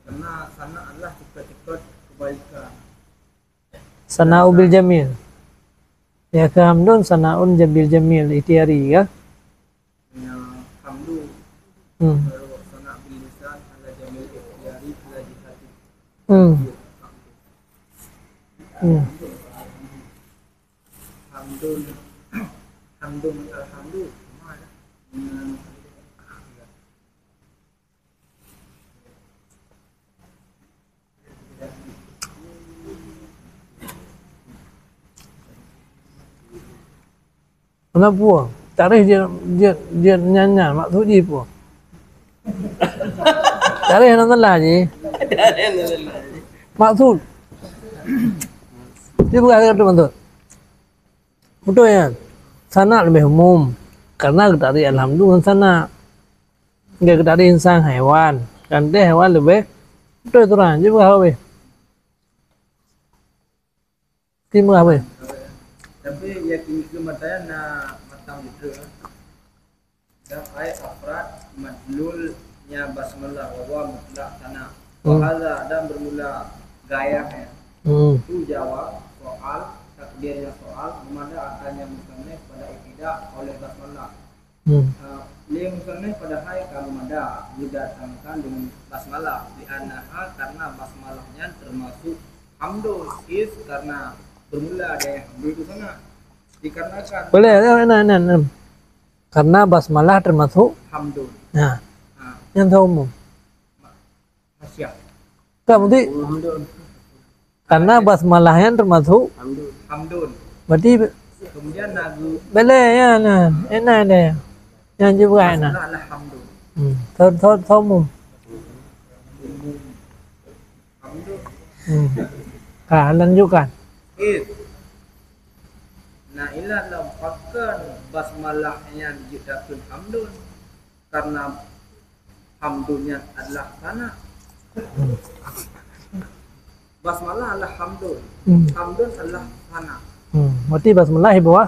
karena sana adalah cepat-cepat kebaikan. Sana'u bil jamil. Ya kehamdun sana'un jabil jamil itiari ya. Hamdu Hmm. baru sana bil lisan ala jamil ikhtiyari ala jihati. Hamdun hamdun alhamdulillah. Kenapa? Tarikh dia nyanyi maksud dia apa? Tarikh nang lah je. Maksud. Dia bukan kata betul. Betul ya. Sana lebih umum karena dari alhamdulillah sana. Enggak dari insan hewan. Kan dia hewan lebih betul terang je bukan apa. Timur apa? Tapi yakin kematanya na matang gitu. Dan ayat afrad madlulnya basmalah wa mutlak tanah. Wahada dan bermula gayanya. Itu jawab soal takdirnya soal dimana akannya musannif pada ibadah oleh basmalah. Dia musannif pada hai kamu ada didatangkan dengan basmalah di anaha karena basmalahnya termasuk hamdul is karena bermula ada yang hamdul itu sana dikarenakan Boleh nah. Karena basmalah termasuk hamdul. nah yang tahu umum. Masya Kamu nanti karena basmalahnya termasuk hamdul. berarti Kemudian nagu boleh ya nah enak deh yang juga enak. basmalah adalah hamdul. Tahu umum. Hamdul Lanjutkan. is. Nah inilah lampakan basmalahnya dijadikan hamdul karena hamdulnya adalah sana. Basmalah adalah hamdul. Hamdul adalah sana. Berarti basmalah di bawah.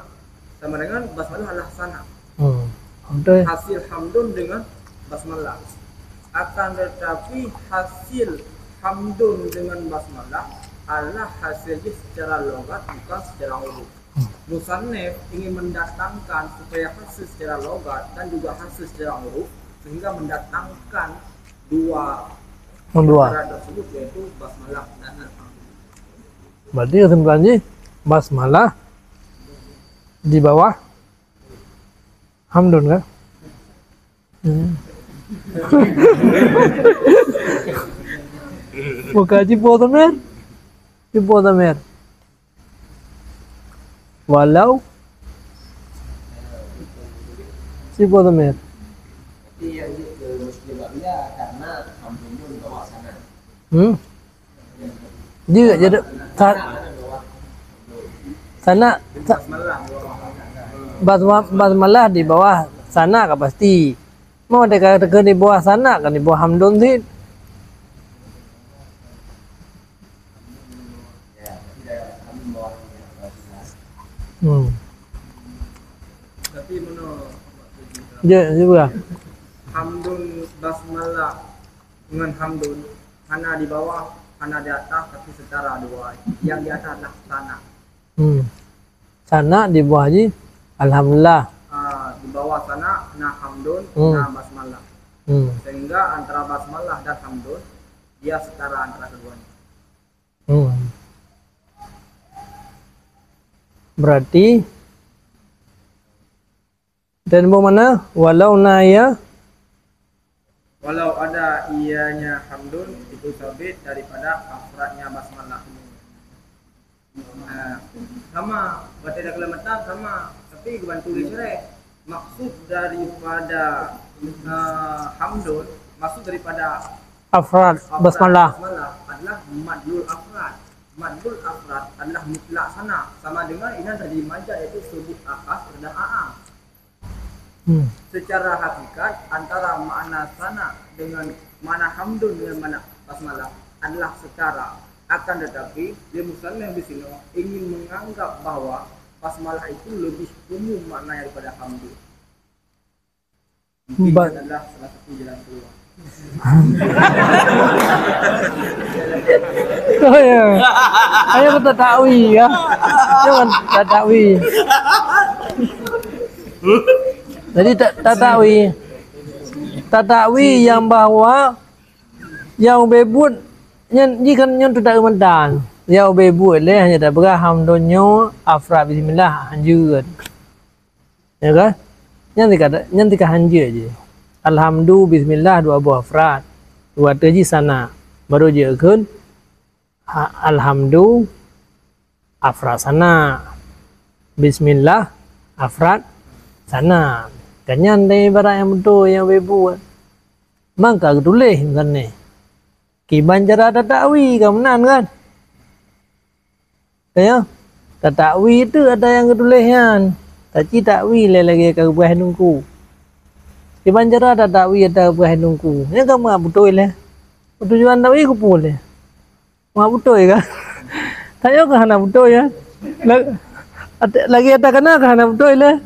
Sama dengan basmalah adalah sana. Betul. Hasil hamdun dengan basmalah. Akan tetapi hasil hamdun dengan basmalah adalah hasilnya secara logat bukan secara huruf. Musannif ingin mendatangkan supaya hasil secara logat dan juga hasil secara huruf sehingga mendatangkan dua Dua. Syarat tersebut yaitu basmalah dan alhamdulillah. Berarti kesimpulannya basmalah di bawah hamdun kan? Bukan Cipotamer. Walau Cipotamer. Tapi yang ke muslimahnya karena hamdun bawa sana. Juga jadi sana basmalah di bawah sana kan pasti. Mau dikatakan di bawah sana kan di bawah hamdun sih. Ya, tidak hamdun bawahnya. Tapi menurut Ya juga. hamdun basmalah dengan hamdun hana di bawah, hana di atas, tapi secara dua. Yang di atas adalah sana. Sana di bawah haji alhamdulillah. Di bawah sana nah hamdun, nah basmalah. Sehingga antara basmalah dan hamdun dia setara antara keduanya. Berarti dan mana walau naya Walau ada ianya hamdun itu sabit daripada afradnya basmalah. Sama berarti ada kelematan sama, tapi bantu dicerai. Maksud daripada hamdun, maksud daripada afrad basmalah. adalah madlul afrad. Madlul afrad adalah mutlak sana, sama dengan ini tadi majaz yaitu sebut akas dan a'am. Secara hakikat antara makna sana dengan makna hamdun dengan makna basmalah adalah setara. Akan tetapi dia musannaf di sini ingin menganggap bahwa basmalah itu lebih umum makna daripada hamdun. Mungkin adalah salah satu jalan keluar. Oh ya. Ayo kita takwi ya. Jangan takwi. Jadi takwi yang bahwa yang bebut yang kan yang tidak kementan. Yang bebut leh hanya tak berah hamdunnya afra bismillah hanjur. Ya kan? Yang tiga hanjur je. Alhamdulillah bismillah dua buah afrad. Dua terji sana. Baru je kan alhamdulillah afrad sana. Bismillah afrad sana. Kanyan dari barang yang betul yang bebu. Maka tulis kan ni. Kiban cara takwi kemenan kan? Ya. Takwi itu ada yang ketulisan. Tapi takwi lagi ke buah nungku. Kiban cara takwi ada buah nungku. Ni kamu betul lah. Tujuan takwi ku boleh. Mak betul kan? Tayo ke hana betul ya. Lagi ada kena ke hana betul lah.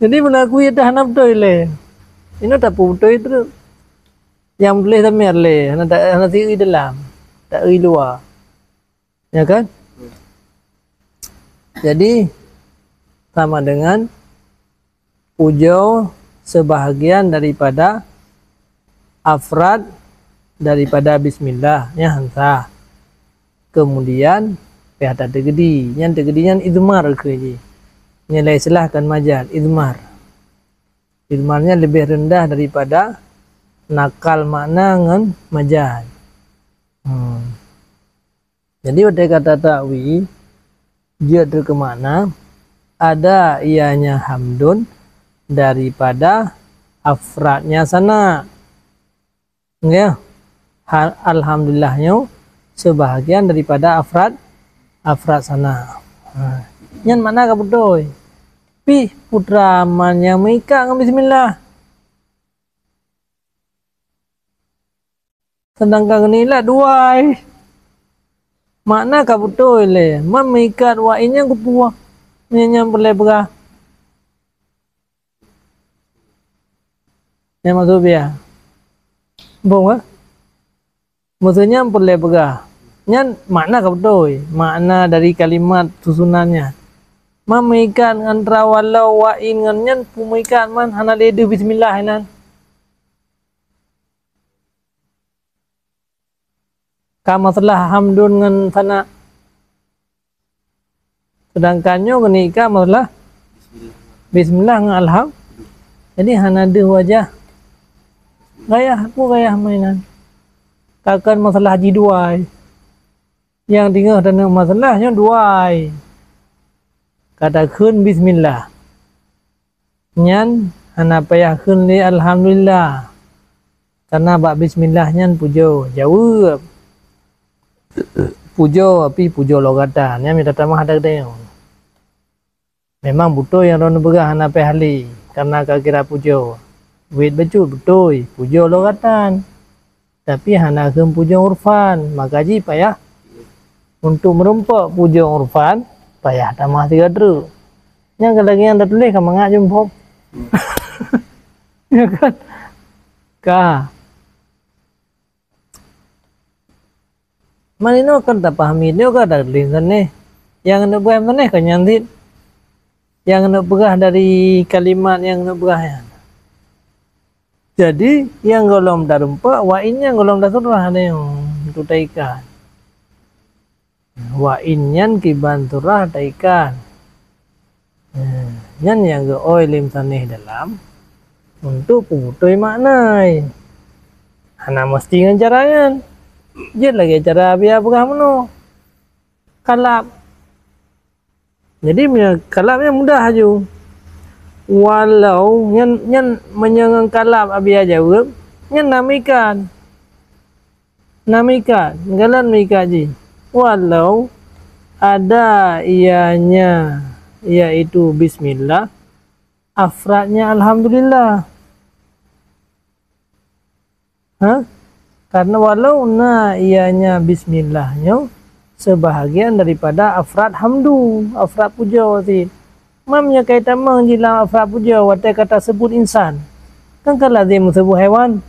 Jadi menakui itu hana betul le. Ini tak betul itu yang boleh tamir le. Hana siri dalam, tak ri luar. Ya kan? Jadi sama dengan ujau sebahagian daripada afrad daripada bismillah ya hansa. Kemudian pihak tak tergedi. Yang tergedinya idmar ke je. Nilai silahkan majal idmar. Idmarnya lebih rendah daripada nakal makna dengan majal. Jadi pada kata takwi dia terkemana ada ianya hamdun daripada afradnya sana. Ya. Alhamdulillahnya sebahagian daripada afrad sana. Yang mana ka betul? Pi putra man yang mika dengan bismillah. Sedangkan ni lah dua. Makna ka betul le. Man mika dua ini yang kupuah. Yang boleh berah. Yang maksud dia. Bong ah. Maksudnya boleh berah. Yang makna ka betul. Makna dari kalimat susunannya. Memikat antara walau wa in ngan pumikat man hana ledu bismillah nan. Ka masalah hamdun ngan sana. Sedangkannya kenika masalah bismillah ngan alham. Jadi hana ada wajah. Gaya mainan. Kakan masalah haji duai. Yang tinggal dan masalahnya duai. Katakan bismillah. Nyan hana payah kun li alhamdulillah. Karena bak bismillah nyan pujo jawab. Pujo api pujo logatan. Yang minta tamah ada deng. Memang butuh yang rono begah hana payah li. Karena kira pujo. Wait betul pujo logatan. Tapi hana kun pujo urfan. Maka ji payah untuk merempak pujo urfan payah tamah 3 dru. Yang lagi yang tulis kan mangak jempop. Ya kan? Ka. Manino kan tak pahami dia kan dah tulis ni. Yang nak buat ni kan nyantit. Yang nak berah dari kalimat yang nak berah ya. Jadi yang golong dah rempak, wa innya golong dah surah ni untuk taikan. Wa inyan kiban surah taikan. Nyan yang ke oi lim sanih dalam untuk pemutui maknai. Hana mesti dengan carangan. Dia lagi cara biar berah meno. Kalap. Jadi kalapnya mudah aja. Walau nyan menyengang kalap abia jawab, nyan namikan. Galan mika ji. Walau ada ianya yaitu bismillah, afradnya alhamdulillah. Karena walau ianya bismillahnya sebahagian daripada afrad hamdu, afrad puja wati. Mamnya kaitan menjilang afrad puja wati kata sebut insan. Kan kalau dia sebut hewan,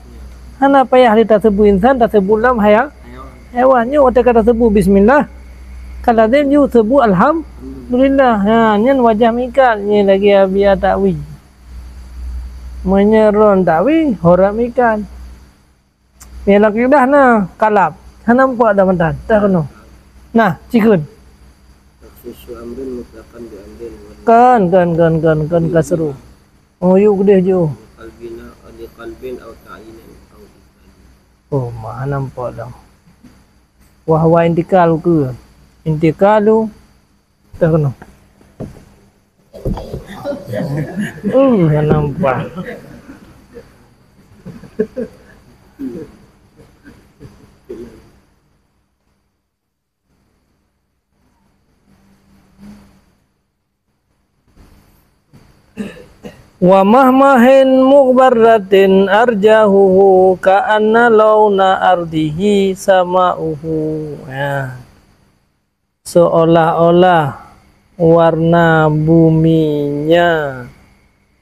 hana payah dia sebut insan, tak sebut lam hewannya wati kata sebut bismillah. Kalau dia sebut alhamdulillah. Nyan wajah mikal ni lagi biar takwi. Menyeron takwi horak mikal. Ni lagi dah na kalap. Hana nampak dah mantan. Dah kena. Nah, cikun. Susu amrin mutlaqan diambil. Kan kasru. Oh, yuk gede jo. Qalbina adi qalbin atau ta'inan atau Oh, mah nampak dah. Wah intikal ke? Intikalu tak kena. Nampak. Wa mahmahin mughbaratin arjahuhu ka'anna launa ardihi sama'uhu. Ya. Seolah-olah warna buminya.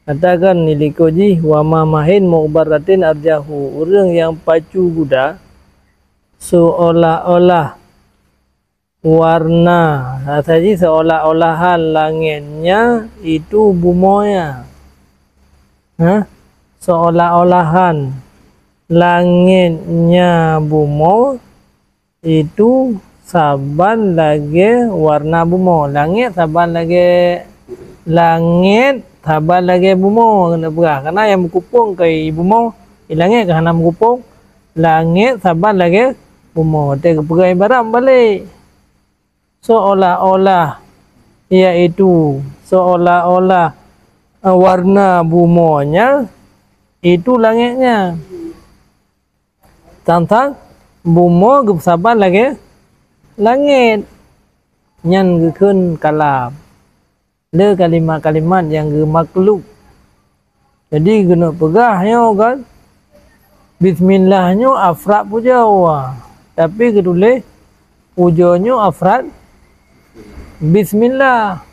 Katakan nilikoji wa mahmahin mughbaratin arjahu. Orang yang pacu kuda seolah-olah warna. Saja seolah-olahan langitnya itu bumonya. Seolah-olahan langitnya bumo itu saban lagi warna bumo. Langit saban lagi bumo kena berah. Karena yang berkupung ke bumo, langit kerana berkupung. Langit saban lagi bumo. Dia keperai barang balik. Seolah-olah iaitu seolah-olah warna bumonya itu langitnya. Tentang bumo saban lagi langit. Nyan gekun kalap. Le kalimat-kalimat yang ge makhluk. Jadi guna pegahnya kan. Bismillahnya afrad puja wa. Tapi kedule pujanya afrad bismillah.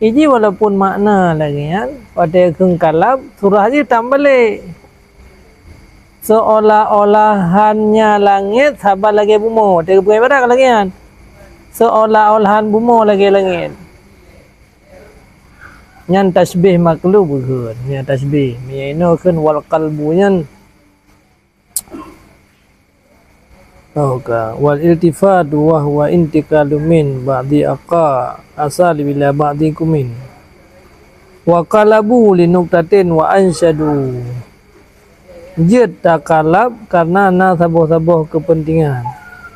Ini walaupun makna lagi kan. Pada keng kalap surah je tambah balik. Seolah-olahannya langit sabar lagi bumo. Dia bukan ibarat lagi kan. Seolah-olahan bumo lagi langit. Nyan tasbih makhluk bukan. Nyan tasbih. Ini kan wal qalbu nyan. Oka wal iltifat wa huwa intiqalu min ba'di aqa asal bila ba'di kumin wa qalabu li nuqtatin wa ansyadu jid takalab karena na sabuh-sabuh kepentingan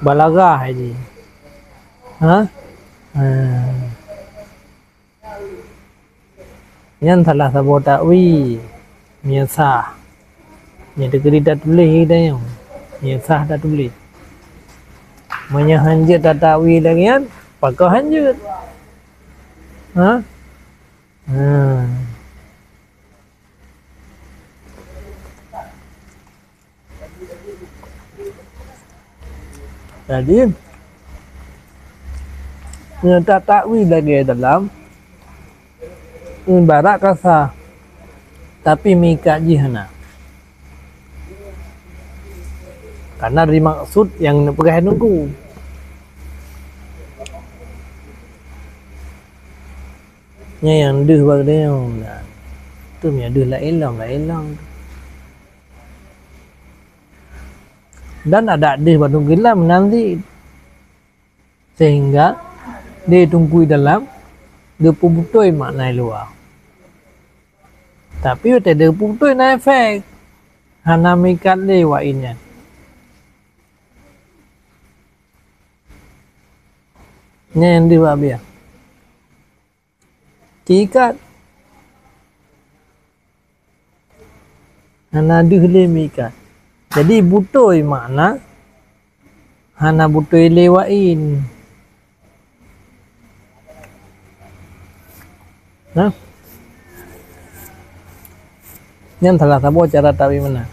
balaghah ini ha yang salah sabuh takwi miasah nya degeri dah tulis kita yang miasah dah tulis menyahanjut takwi lagi kan pakai hanjut ha jadi tak takwi lagi dalam barak kasa tapi mikat jihana karena dari maksud yang pergi nunggu yang deh bagi dia tu punya deh lah hilang dan ada deh batu gilam nanti sehingga dia tunggu dalam dia putui makna luar tapi dia putui na efek hana mikat lewa ini yang dia biar kikat hana dihli mikat jadi butoi makna hana butoi lewain nah yang salah satu cara takwi mana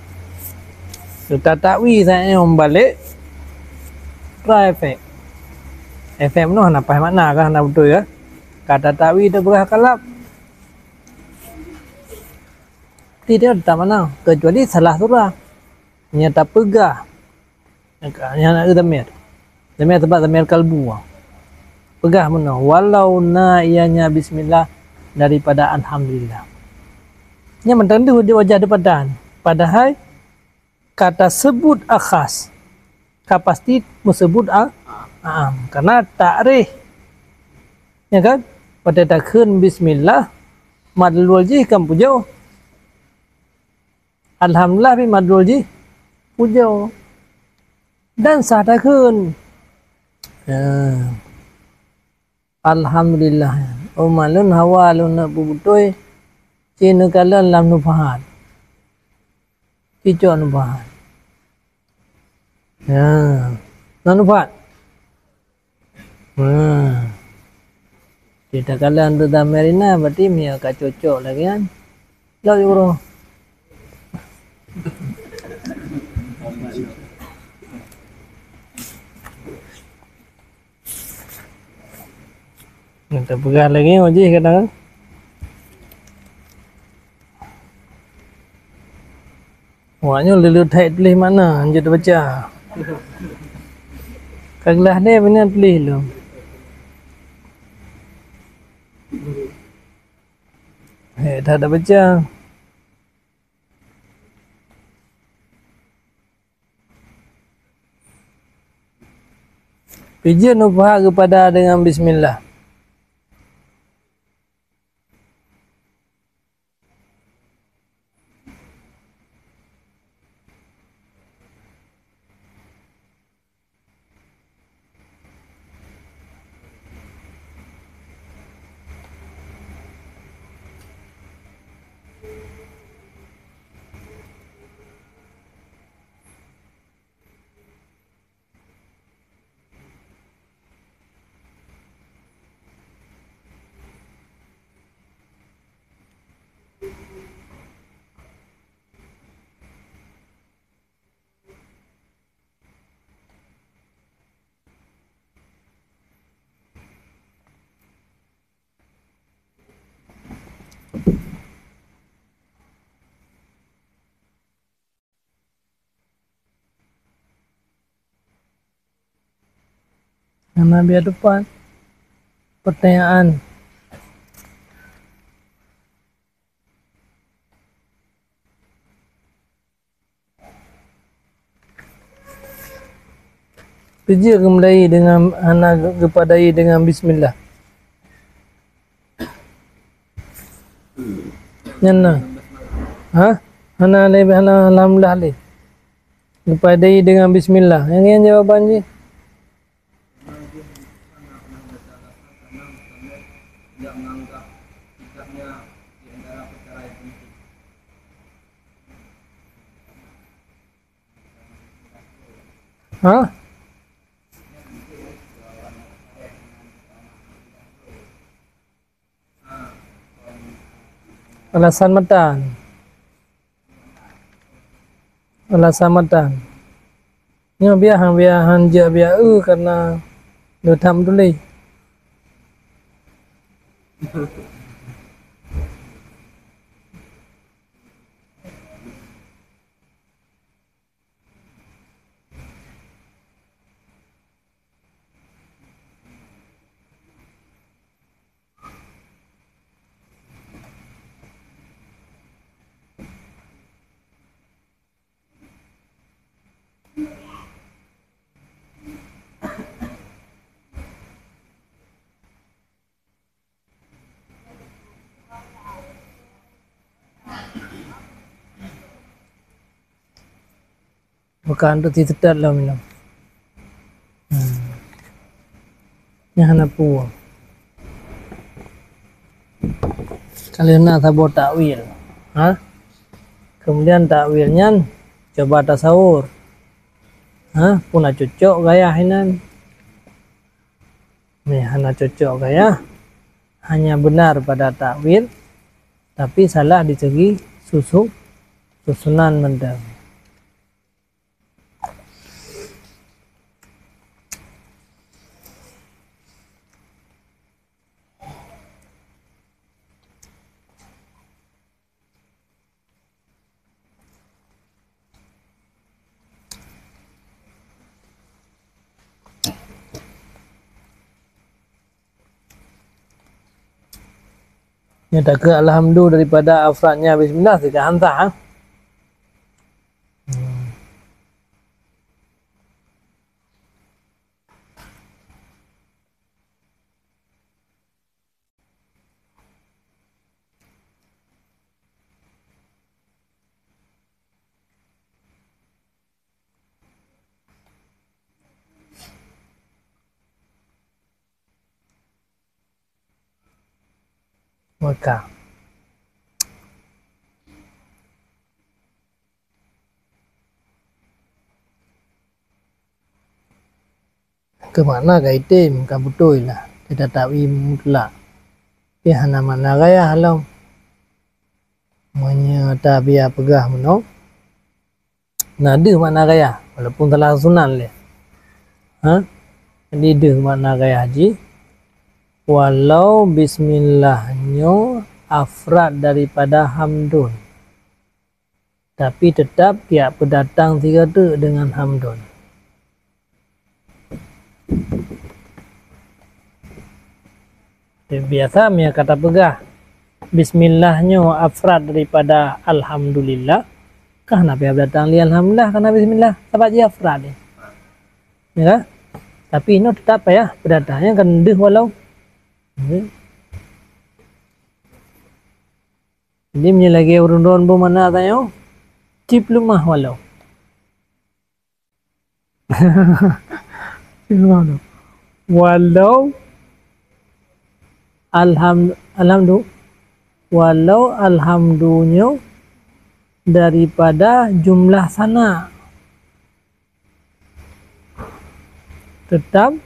kita takwi saya membalik efek no hana apa makna kah hana butoi ya kata takwi itu berah kalap tidak tak mana kecuali salah surah nyata pegah yang nak damir tempat damir kalbu pegah mana walau na ianya bismillah daripada alhamdulillah nya mententu di wajah depan padahal kata sebut akhas kapasti mesebut karena takrih ya kan pada takun bismillah madlul wajih kan pujo alhamdulillah bi madlul wajih pujo dan sah takun alhamdulillah umalun hawalun bubutoi cinu kalan lam nufahat pijo nufahat nufahat kita kalian tu dah merina berarti mia ka cocok lagi kan lo bro kita pegang lagi wajih kadang wanya lelu thai tulis mana anjut baca kaglah dia benar tulis lu tak ada baca pijian upah kepada dengan bismillah nama biar depan pertanyaan Kerja kembali dengan hana kepadai dengan bismillah. Nyana. Ha? Hana lebih hana alhamdulillah le. Kepadai dengan bismillah. Yang ini jawaban je. Tidak menganggap sikapnya di antara perkara yang penting. Ha? Alasan matan. Alasan matan. Ni biar je biar karena dia tham tu le. Bukan tu tidak lah minum. Yang hana puang. Kalian nak tabur takwil. Ha? Kemudian takwilnya coba tasawur. Ha? Puna cocok gaya hinan. Nih hana cocok gaya. Hanya benar pada takwil, tapi salah di segi susunan mendam. Ini tak ke alhamdulillah daripada afradnya bismillah tidak hantar. Ha? Maka kemana kaitim kabutoi lah tidak tahu mutlak ya hana mana gaya halau menyata biar pegah menok nada mana gaya walaupun telah sunan le. Ha? Jadi deh mana gaya haji walau bismillahnya afrad daripada hamdun, tapi tetap dia pendatang tiga tu dengan hamdun. Biasa dia kata pegah bismillahnya afrad daripada alhamdulillah. Kah nabi datang li alhamdulillah karena bismillah sebab dia afrad dia. Ya. Tapi ini tetap ya pendatangnya kan deh walau. Jadi lagi urun-urun bu mana tanya cip lumah walau walau alhamdulillah daripada jumlah sana tetap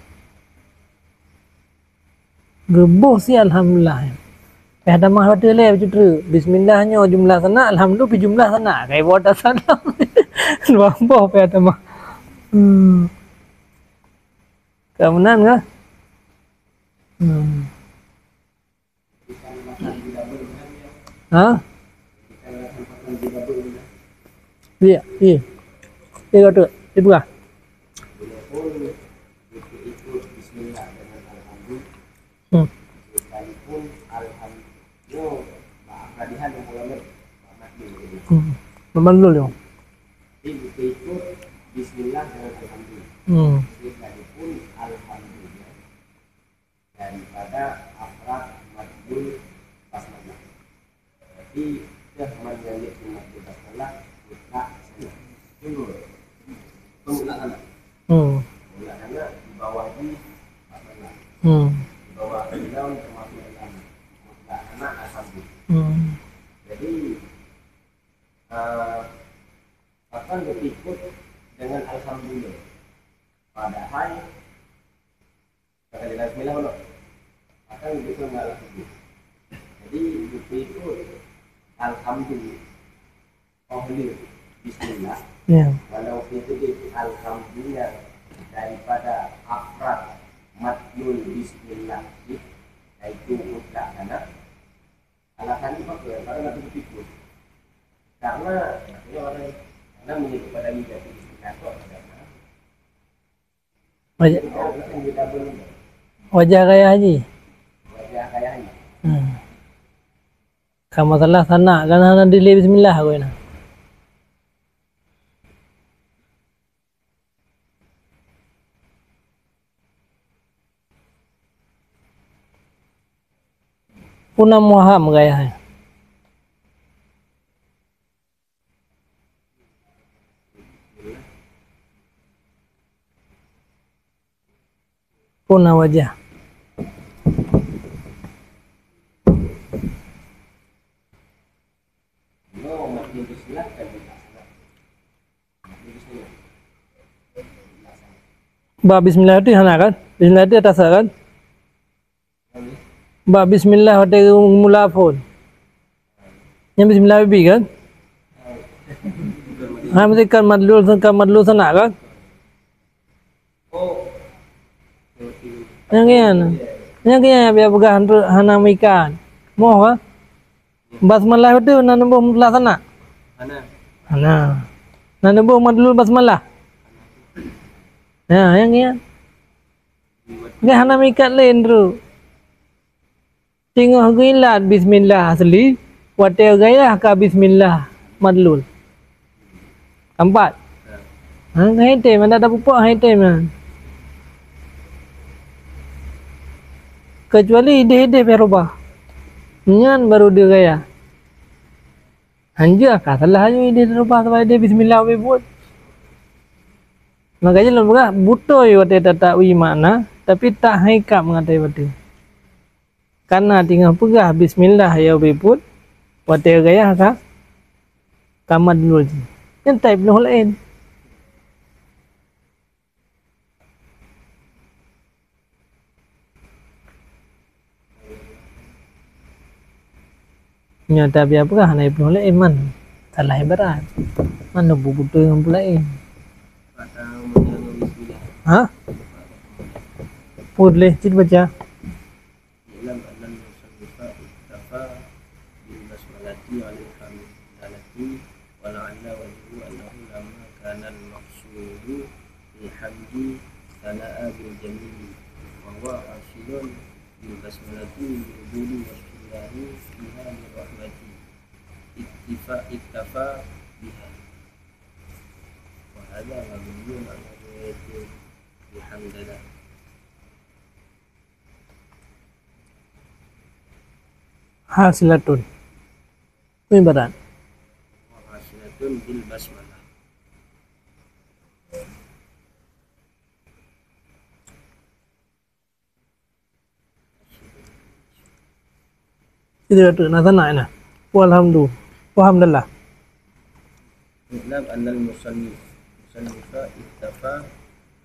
gebuh si alhamdulillah. Ada mah betul le betul. Bismillahnya jumlah sana, alhamdulillah pi jumlah sana. Kai buat sana. Luambo pe ada mah. Kemudian ke? Ha? Iya, iya. Iya tu. Ibu ah. Sekalipun alhamdulillah kehadiran yang mulai Memang dulu. Jadi ikut bismillah dengan alhamdulillah. madlul basmalah. Jadi dah menjadi madlul basmalah mutlak sana. Itu pemulaan. Pemulaan di bawah di basmalah. Di bawah daun termasuk dalam mutlak sana asal. Jadi akan berikut dengan alhamdulillah. Padahal sekali lagi bismillah akan berikut dengan alhamdulillah. Jadi berikut alhamdulillah. Bismillah. Walau itu di alhamdulillah daripada afrad madlul bismillah yaitu mutlak kana. Alasan itu apa? Karena nanti berikut. Karena orang karena menyebut pada lidah bismillah itu wajah kaya haji. Wajah kaya haji. Kamu salah sana karena di bismillah aku ini. Punam muham gaya. Punah wajah. Ba bismillah itu hana kan? Bismillah itu atas kan? Ba bismillah hote mula phone. Yang bismillah bi kan? Ha mesti kan madlul sana kan? Yang biar pegang hana mikan. Mau kan? Basmalah itu nanti mula sana. Hana. Nanti madlul basmalah. Nah, yang ini. Dia hana mikat lain tu. Tengok gilat bismillah asli, watel gaya ka bismillah madlul. Empat. Hai tem mana ada pupak hai tem. Kecuali ide-ide berubah. Nyan baru dia gaya. Hanja ka salah aja ide berubah sampai ide bismillah we buat. Makanya lo buka butoy wate tata wi makna tapi tak haikap mengatai wate. Karena tinggal pegah bismillah ya beput wate gaya ka kamad dulu je. Yang type no lain. Nyata biar pegah na ibnu lain man. Salah berat. Mana bubutoy yang pulain. Hah? Boleh, cik baca. Dalam anan musannifa ittafa bil basmalati alil hamdalati wa la'alla wajhu annahu lamma kana al-maqsudu bil hamdi sana'a bil jamili wa huwa hasilun bil basmalati wujudi wasfillahi fiha min rahmati ittafa biha wa hadha mabniyun ala riwayatin bihamdillah. Hasilatun. Ini badan. Hasilatun bil basmalah. Itu nasa na. Alhamdulillah. I'lam anna al-musannifa ittafa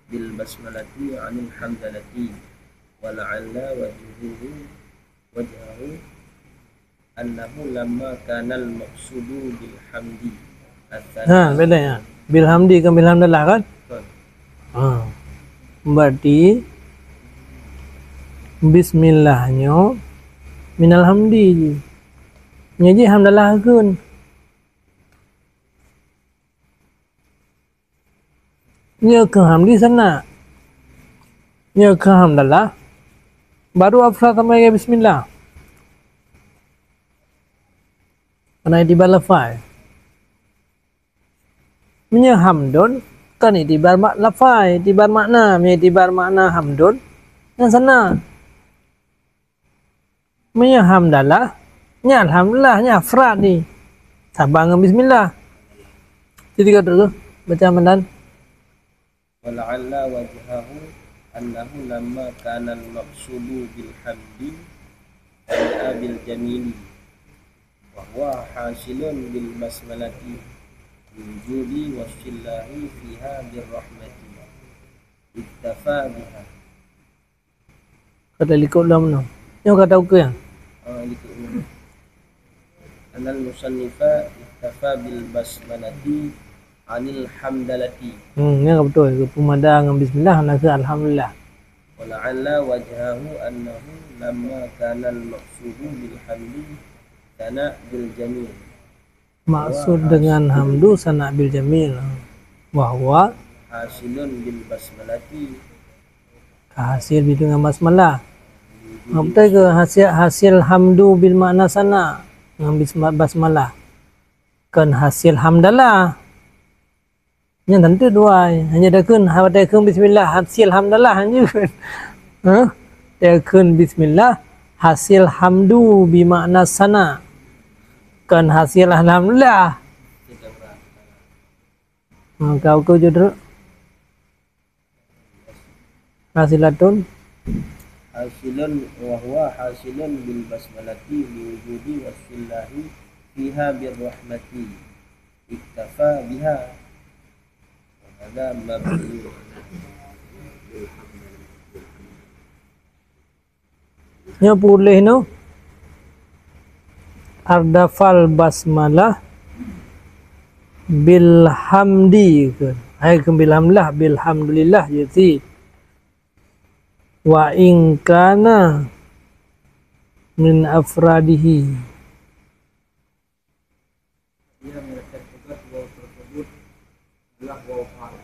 bil basmalati 'anil hamdalati wa la'alla wajhahu annahu lamma kana al-maqsudu bil hamdi. Beda ya. Bil hamdi kan bil hamdallah kan? Berarti bismillahnya minal hamdi. Nyaji hamdallah kun. Nhờ ke hamdi sana. Nhờ ke hamdallah. Baru afsah sampai bismillah. Karena itibar lafai. Punya hamdun kan itibar lafai, itibar makna, itibar makna hamdun yang sana. Nya hamdalah, nya alhamdulillah, nya afrad ni. Sabar dengan bismillah. Jadi kata tu baca mandan. wala'alla wajhahu annahu lamma kana al-maqsudu bil hamdi bil jamili wa huwa hasilun bil basmalati min judi wasillahi fiha bir rahmati ittafa biha. Kata likut dalam mana? Yang kata ukur yang. Likut ini anal musannifa ittafa bil basmalati anil hamdalati. Ni betul. Pemadang dengan bismillah nak ke alhamdulillah. Wala'alla wajhahu annahu lamma kana al-maqsudu bil hamdi kana bil jamil. Maksud dengan hamdu sana bil jamil. Wahwa Hasilun bil basmalati. hasil dengan basmalah. Betul ke hasil hamdu bil makna sana dengan basmalah. Kan hasil hamdalah. Yang tentu dua hanya dah kun bismillah hasil hamdalah hanya kan. Dah kun bismillah hasil hamdu bi makna sana. Kan hasil alhamdulillah. Kau judul hasilatun Hasilun wa huwa hasilun bil basmalati li wujudi wasillahi fiha bir rahmati iktafa biha. Ada mabni. Nya boleh no ardafal basmalah bil hamdi ke hai bil hamdulillah bil hamdulillah jadi wa in kana min afradihi. Dia meletakkan tugas waw tersebut adalah waw hal.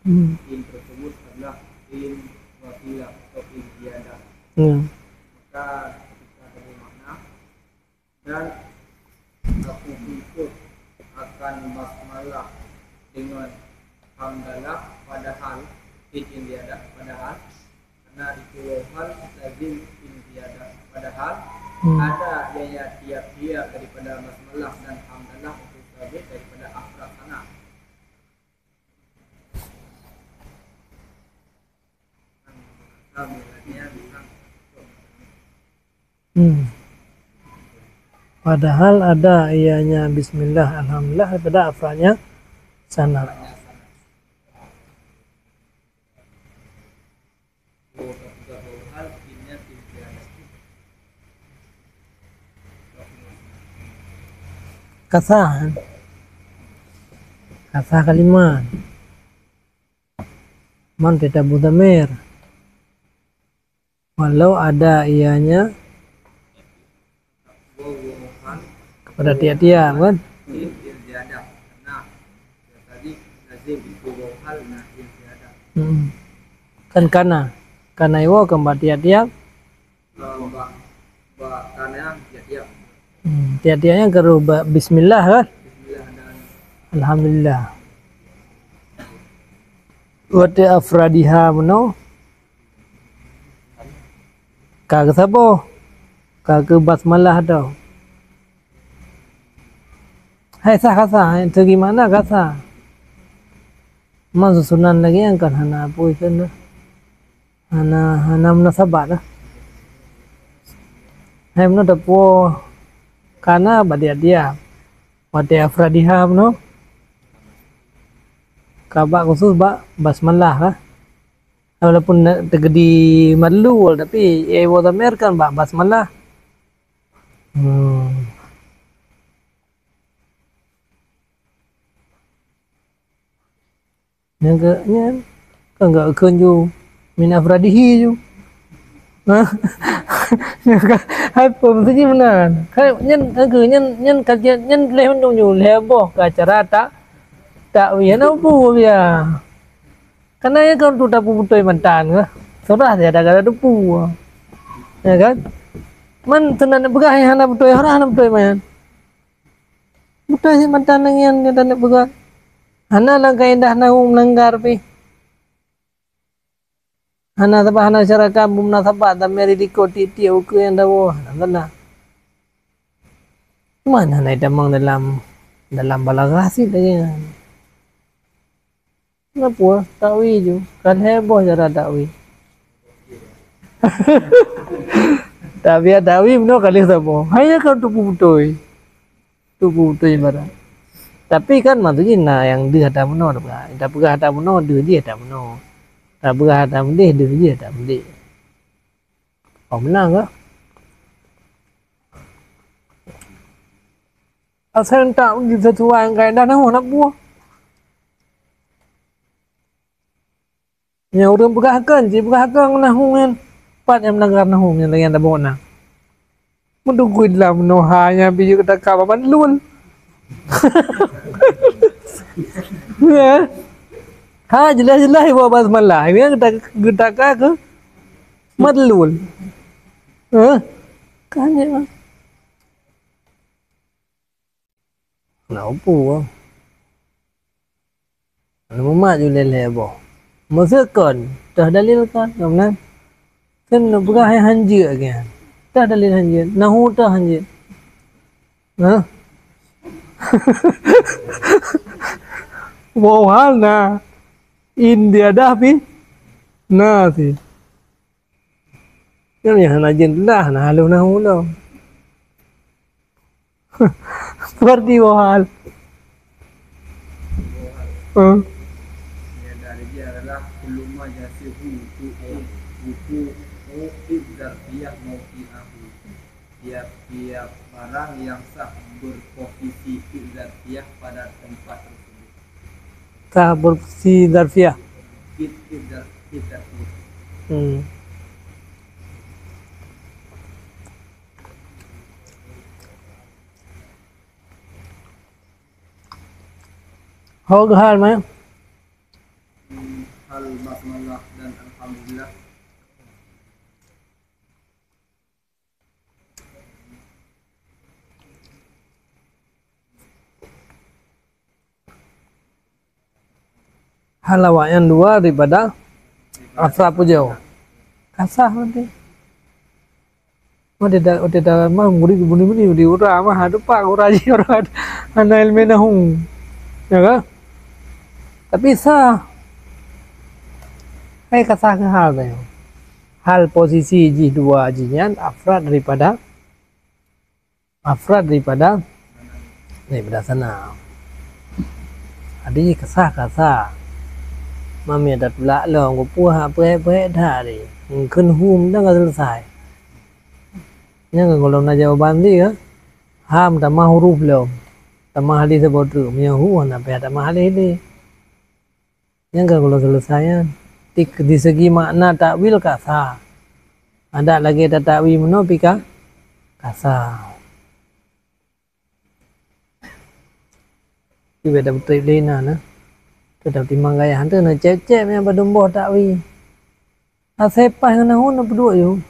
In tersebut adalah in wasilah atau in ziyadah. Maka ketika ada makna dan aku ikut akan basmalah dengan hamdalah padahal in ziyadah padahal karena itu waw hal lazim in ziyadah padahal ada yang tiap-tiap daripada basmalah dan hamdalah untuk sabit daripada afrad sana. Padahal ada ianya bismillah alhamdulillah daripada afradnya sana. Kasah kalimat man tidak budamir walau ada ianya kepada tiap-tiap kan. Kan karena iwa keempat tiap-tiap tiap-tiapnya keru bismillah kan. Alhamdulillah wa afradiha mano kagak sabo kagak basmalah tau. Hai sah kasah itu gimana kasah masuk sunan lagi yang kan hana apa itu hana munasabat lah. Hai mano dapo karena dia wate afradiha mano kabak khusus basmalah lah. Walaupun tergedi madlu tapi ewo damir kan basmalah. Yang kan enggak kenju min afradihi ju. Apa maksudnya benar? Nyen kajian nyen leh menunjuk leboh ke acara tak wian apa dia. Karena ya kan tu dapu putoi mantan ke. Surah dia ada depu. Ya kan? Man tenan begah yang hana putoi hana putoi man. Putoi mantan yang dia tak begah. Hana lang kaedah na melanggar pi. Hana sabah hana syaraka bumna sabah tameri dikoti tiau ke yang dawo. Hana. Mana na damang dalam balaghah sih tanya. Kenapa? Takwi je. Kan heboh cara takwi. Tak biar takwi benar kali sama. Hanya kan tupu putoi. Tupu putoi barang. Tapi kan maksudnya nah yang dia ada benar tak. Tak pegah ada benar dia tak benar. Tak pegah ada benar dia tak benar. Kau menang ke? Asal tak sesuai dengan kaedah nak buah. Yang orang pegahkan, je pegahkan nahungan. Pat yang melanggar nahungan lagi yang tak bona. Menunggu dalam nohanya biju kata kawan lul. Ya. Ha jelas-jelas bawa basmalah. Ini kita ke madlul. Kan ya. Kenapa? Nama mak juga leleh. Maksudkan, dah dalil kan, kemudian kan bukan yang hanjir kan, dah dalil hanjir, nahu dah hanjir, wow hal na, India dah pi, sih, kan yang hanjir dah, halu nahu lo, seperti wow hal. Tiap-tiap barang yang sah berposisi zarfiyah pada tempat tersebut. Sah berposisi zarfiyah. Hal mana? Hal basmalah dan alhamdulillah. Hal awak yang dua daripada afra pujau. Kasah nanti. Ada mah murid di ura mah ada pak uraji orang ana ilmu nahung. Ya kan? Tapi sah. Hai kasah ke hal tu. Hal posisi ji dua jinya afrad daripada sana. Adi kasah. Mami ada pula lah, aku puah apa dah ni. Kun hum dah selesai. Yang kalau nak jawaban dia, ham tak mah huruf lo, tak mah hadis sebut tu, punya hu nak apa tak mah hadis ni. Yang kalau selesai, di segi makna takwil kasar. Ada lagi ada takwil menopika kasar. Kita dah betul lena na. Tetap timang gaya hantu nak cecep yang berdumbuh takwi. Asepas dengan nahun nak berdua you.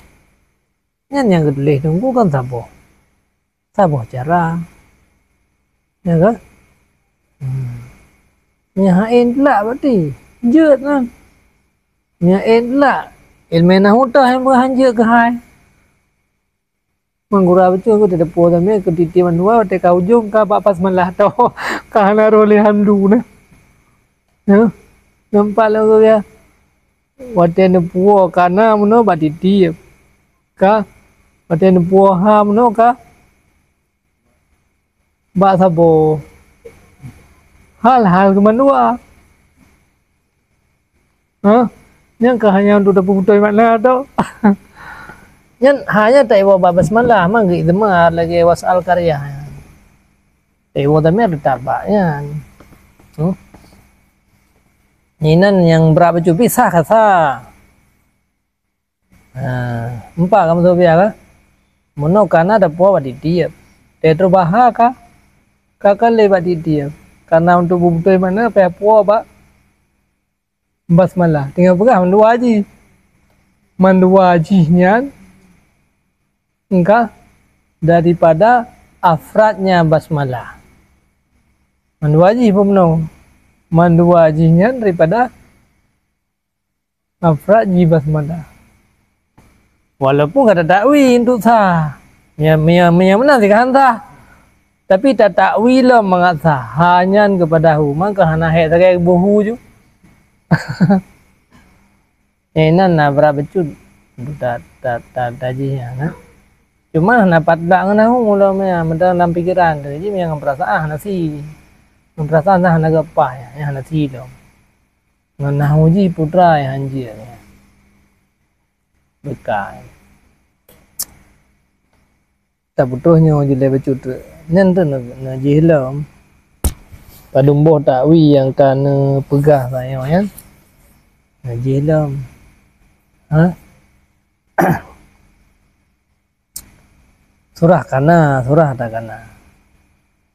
Yang kedua tunggu kan saboh cara. Ya kan? Nyahain pula berarti. Jut kan? Nyahain pula. Ilmu nahun dah yang berhanjir ke hai. Menggurau betul aku tidak puas tapi ketitiman dua teka ujung ka bapas malah tau kahana rolehan dulu na. Ya, nampak lah kau ya. Waten puo kana mano batiti ka waten puo ha mano ka ba sabo hal kemanua. Yang hanya untuk dapat putoi mana tu. Yang hanya tak ibu babas malah mang gitu mah lagi wasal karya. Ibu tapi ada tabaknya. Inan yang berapa cupi sah kasah. Empat kamu tahu biar mono karena ada puas di dia. Tetro bahaka kakak lewat di dia. Karena untuk bukti mana pihak puas pak basmalah. Tinggal pegang mandua hajinya engkau daripada afradnya basmalah. Mandua haji pun no. Mandua hajinya daripada Afrad ji basmalah. Walaupun kata takwi untuk sah. Yang mana sih kan sah. Tapi tak takwi lah mangat sah. Hanya kepada hu. Maka hana hek sakai buhu ju. Enan na berapa cut. Tak jinya na. Cuma hana patdak ngana hu mula menda dalam pikiran. Jadi yang perasaan hana si. Perasaan hana gapah ya. Hana si lo. Ngana hu ji putra yang anjir ya. Bekai. Tak butuhnya je lebih cut. Nyen tu na jilam. Padumbo takwi yang kan pegah saya kan. Na jilam. Ha? Surah kana, surah tak kana.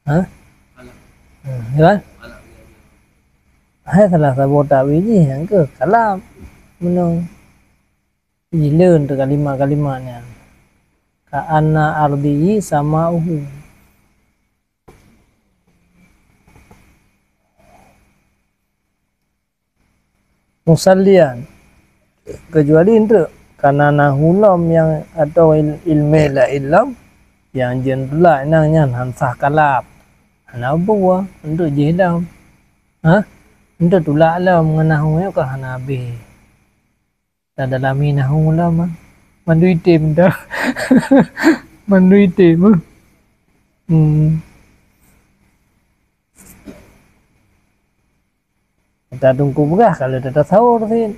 Ha? Ya. Hai salah satu takwi ji yang ke kalam menung. Jileun tu kalimat-kalimatnya. Ka'anna ardihi sama uhu. Musallian. Kecuali itu karena nahulam yang atau ilmu la ilm yang jenrela nangnya hansah kalap. Hana buah untuk jilam. Ha? Untuk tulak lah mengenahu ya ke hana habis. Tak dalam nahu lama. Mandu itim dah. Mandu itim. Kita tunggu berah kalau tak sahur sih.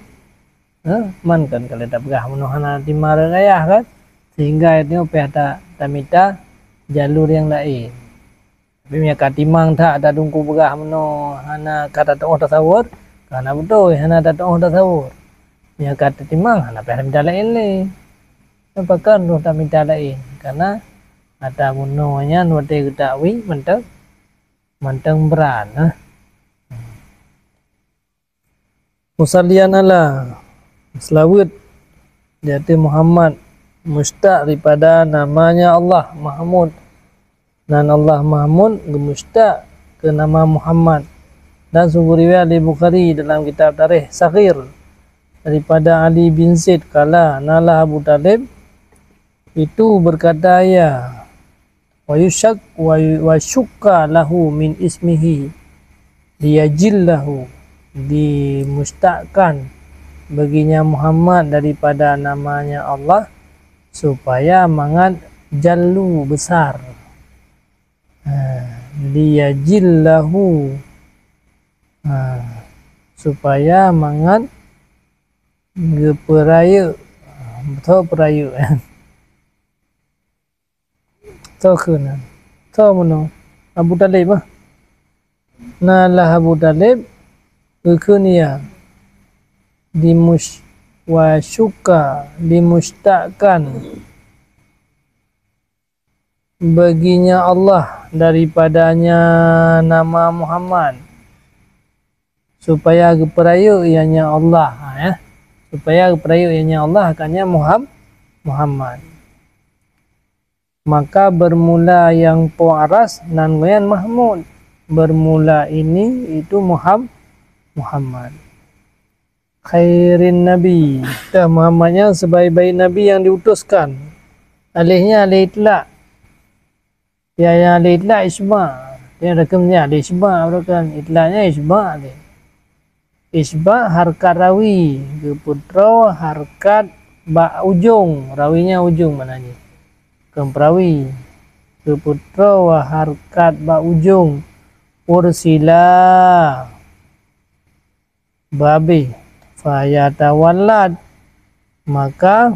Man kan kalau tak berah menuhana timar raya kan. Sehingga itu pihak tak minta jalur yang lain. Tapi mereka timang tak ada tunggu berah menuhana kata tak sahur. Karena betul hana tak sahur. Mereka kata timang hana pihak minta lain ni. Apakah nu tak minta lain karena ada munonya nu te ketahui mentang beran Musallian ala selawat jati Muhammad mustaq daripada namanya Allah Mahmud dan Allah Mahmud gemustaq ke nama Muhammad dan sungguh riwayat di Bukhari dalam kitab Tarikh Saghir daripada Ali bin Zaid kala nala Abu Talib itu berkata ya wa yushak wa syukka lahu min ismihi liyajillahu dimustaqkan baginya Muhammad daripada namanya Allah supaya mangat jallu besar liyajillahu supaya mangat geperaya betul peraya tahu kena tahu mana Abu Talib nalah Abu Talib kekenia wasyuka dimustaqkan baginya Allah daripadanya nama Muhammad supaya geperaya ianya Allah ya supaya geperaya ianya Allah akannya Muhammad. Maka bermula yang Aras dan Wayan Mahmud. Bermula ini itu Muhammad. Khairin Nabi. Muhammadnya sebaik-baik Nabi yang diutuskan. Alihnya alih itlaq. Ya alih itlaq isma. Dia rekamnya alih isma. Itlaqnya isma. Isba harkat rawi. Keputra harkat ba ujung. Rawinya ujung mananya. Kemperawi keputra wa harkat ba ujung ursila babi fayatawallad maka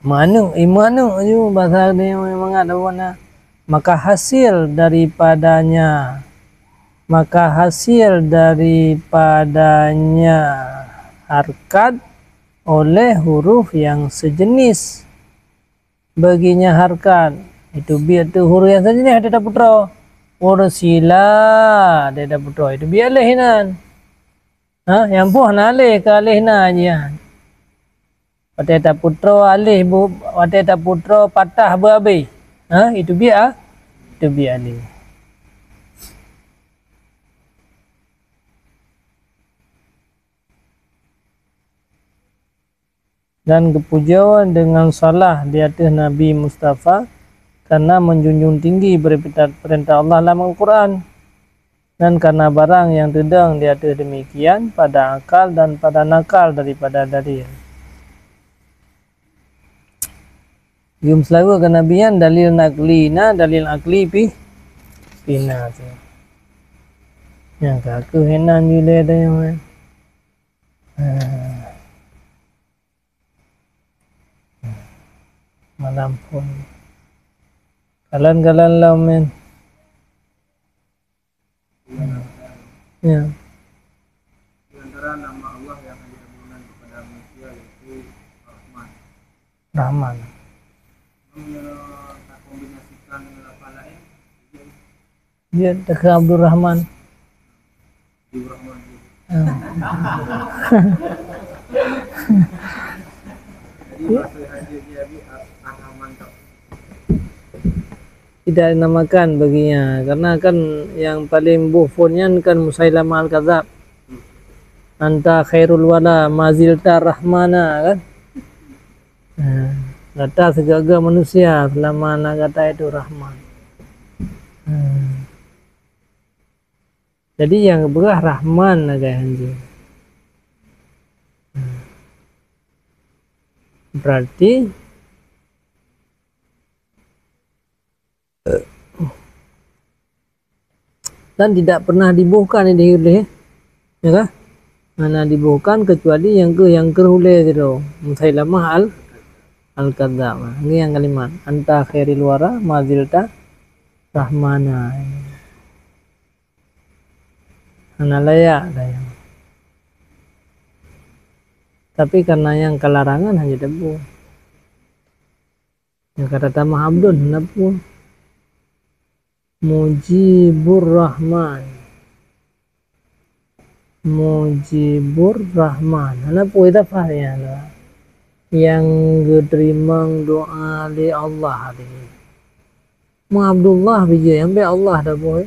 imanu itu bahasa dia memang ada warna maka hasil daripadanya harkat oleh huruf yang sejenis baginya harkat itu biar tu huruf yang sejenis ada putra ursila ada putra itu biar lehinan yang puh nalih ke alihna aja ada putra alih bu ada putra patah babi itu biar alih dan kepujian dengan salah di atas Nabi Mustafa karena menjunjung tinggi perintah Allah dalam Al-Quran, dan karena barang yang tedang di atas demikian pada akal dan pada nakal daripada dalil. Yum selalu kenabian dalil naklina, dalil akli pina tu. Yang kaku henan jule ada yang malam pun kalan lau men. Ya. Di antara nama Allah yang hanya digunakan kepada manusia yaitu Rahman. Rahman. Kita kombinasikan dengan apa lain? Dia dekat Abdul Rahman. Di Rahman. Jadi bahasa hadir dia Ar-Rahman. Tidak dinamakan baginya karena kan yang paling bufonnya kan Musailamah Al-Kadzab. Anta khairul wala mazilta rahmana kan. Kata segala manusia selama anak kata itu Rahman. Jadi yang berah Rahman agak anjing. Berarti dan tidak pernah dibuhkan ini ya kan? Mana dibuhkan kecuali yang kerhule gitu. Musailamah Al-Kadzab. Ini yang kalimat anta khairil wara mazilta rahmana. Analaya daya. Tapi karena yang kelarangan hanya debu. Yang kata tamah abdun debu. Mujibur Rahman. Mujibur Rahman. Ana puita fahnya lah. Yang gerimang doa li Allah hari. Mu Abdullah bija yang be Allah dah boy.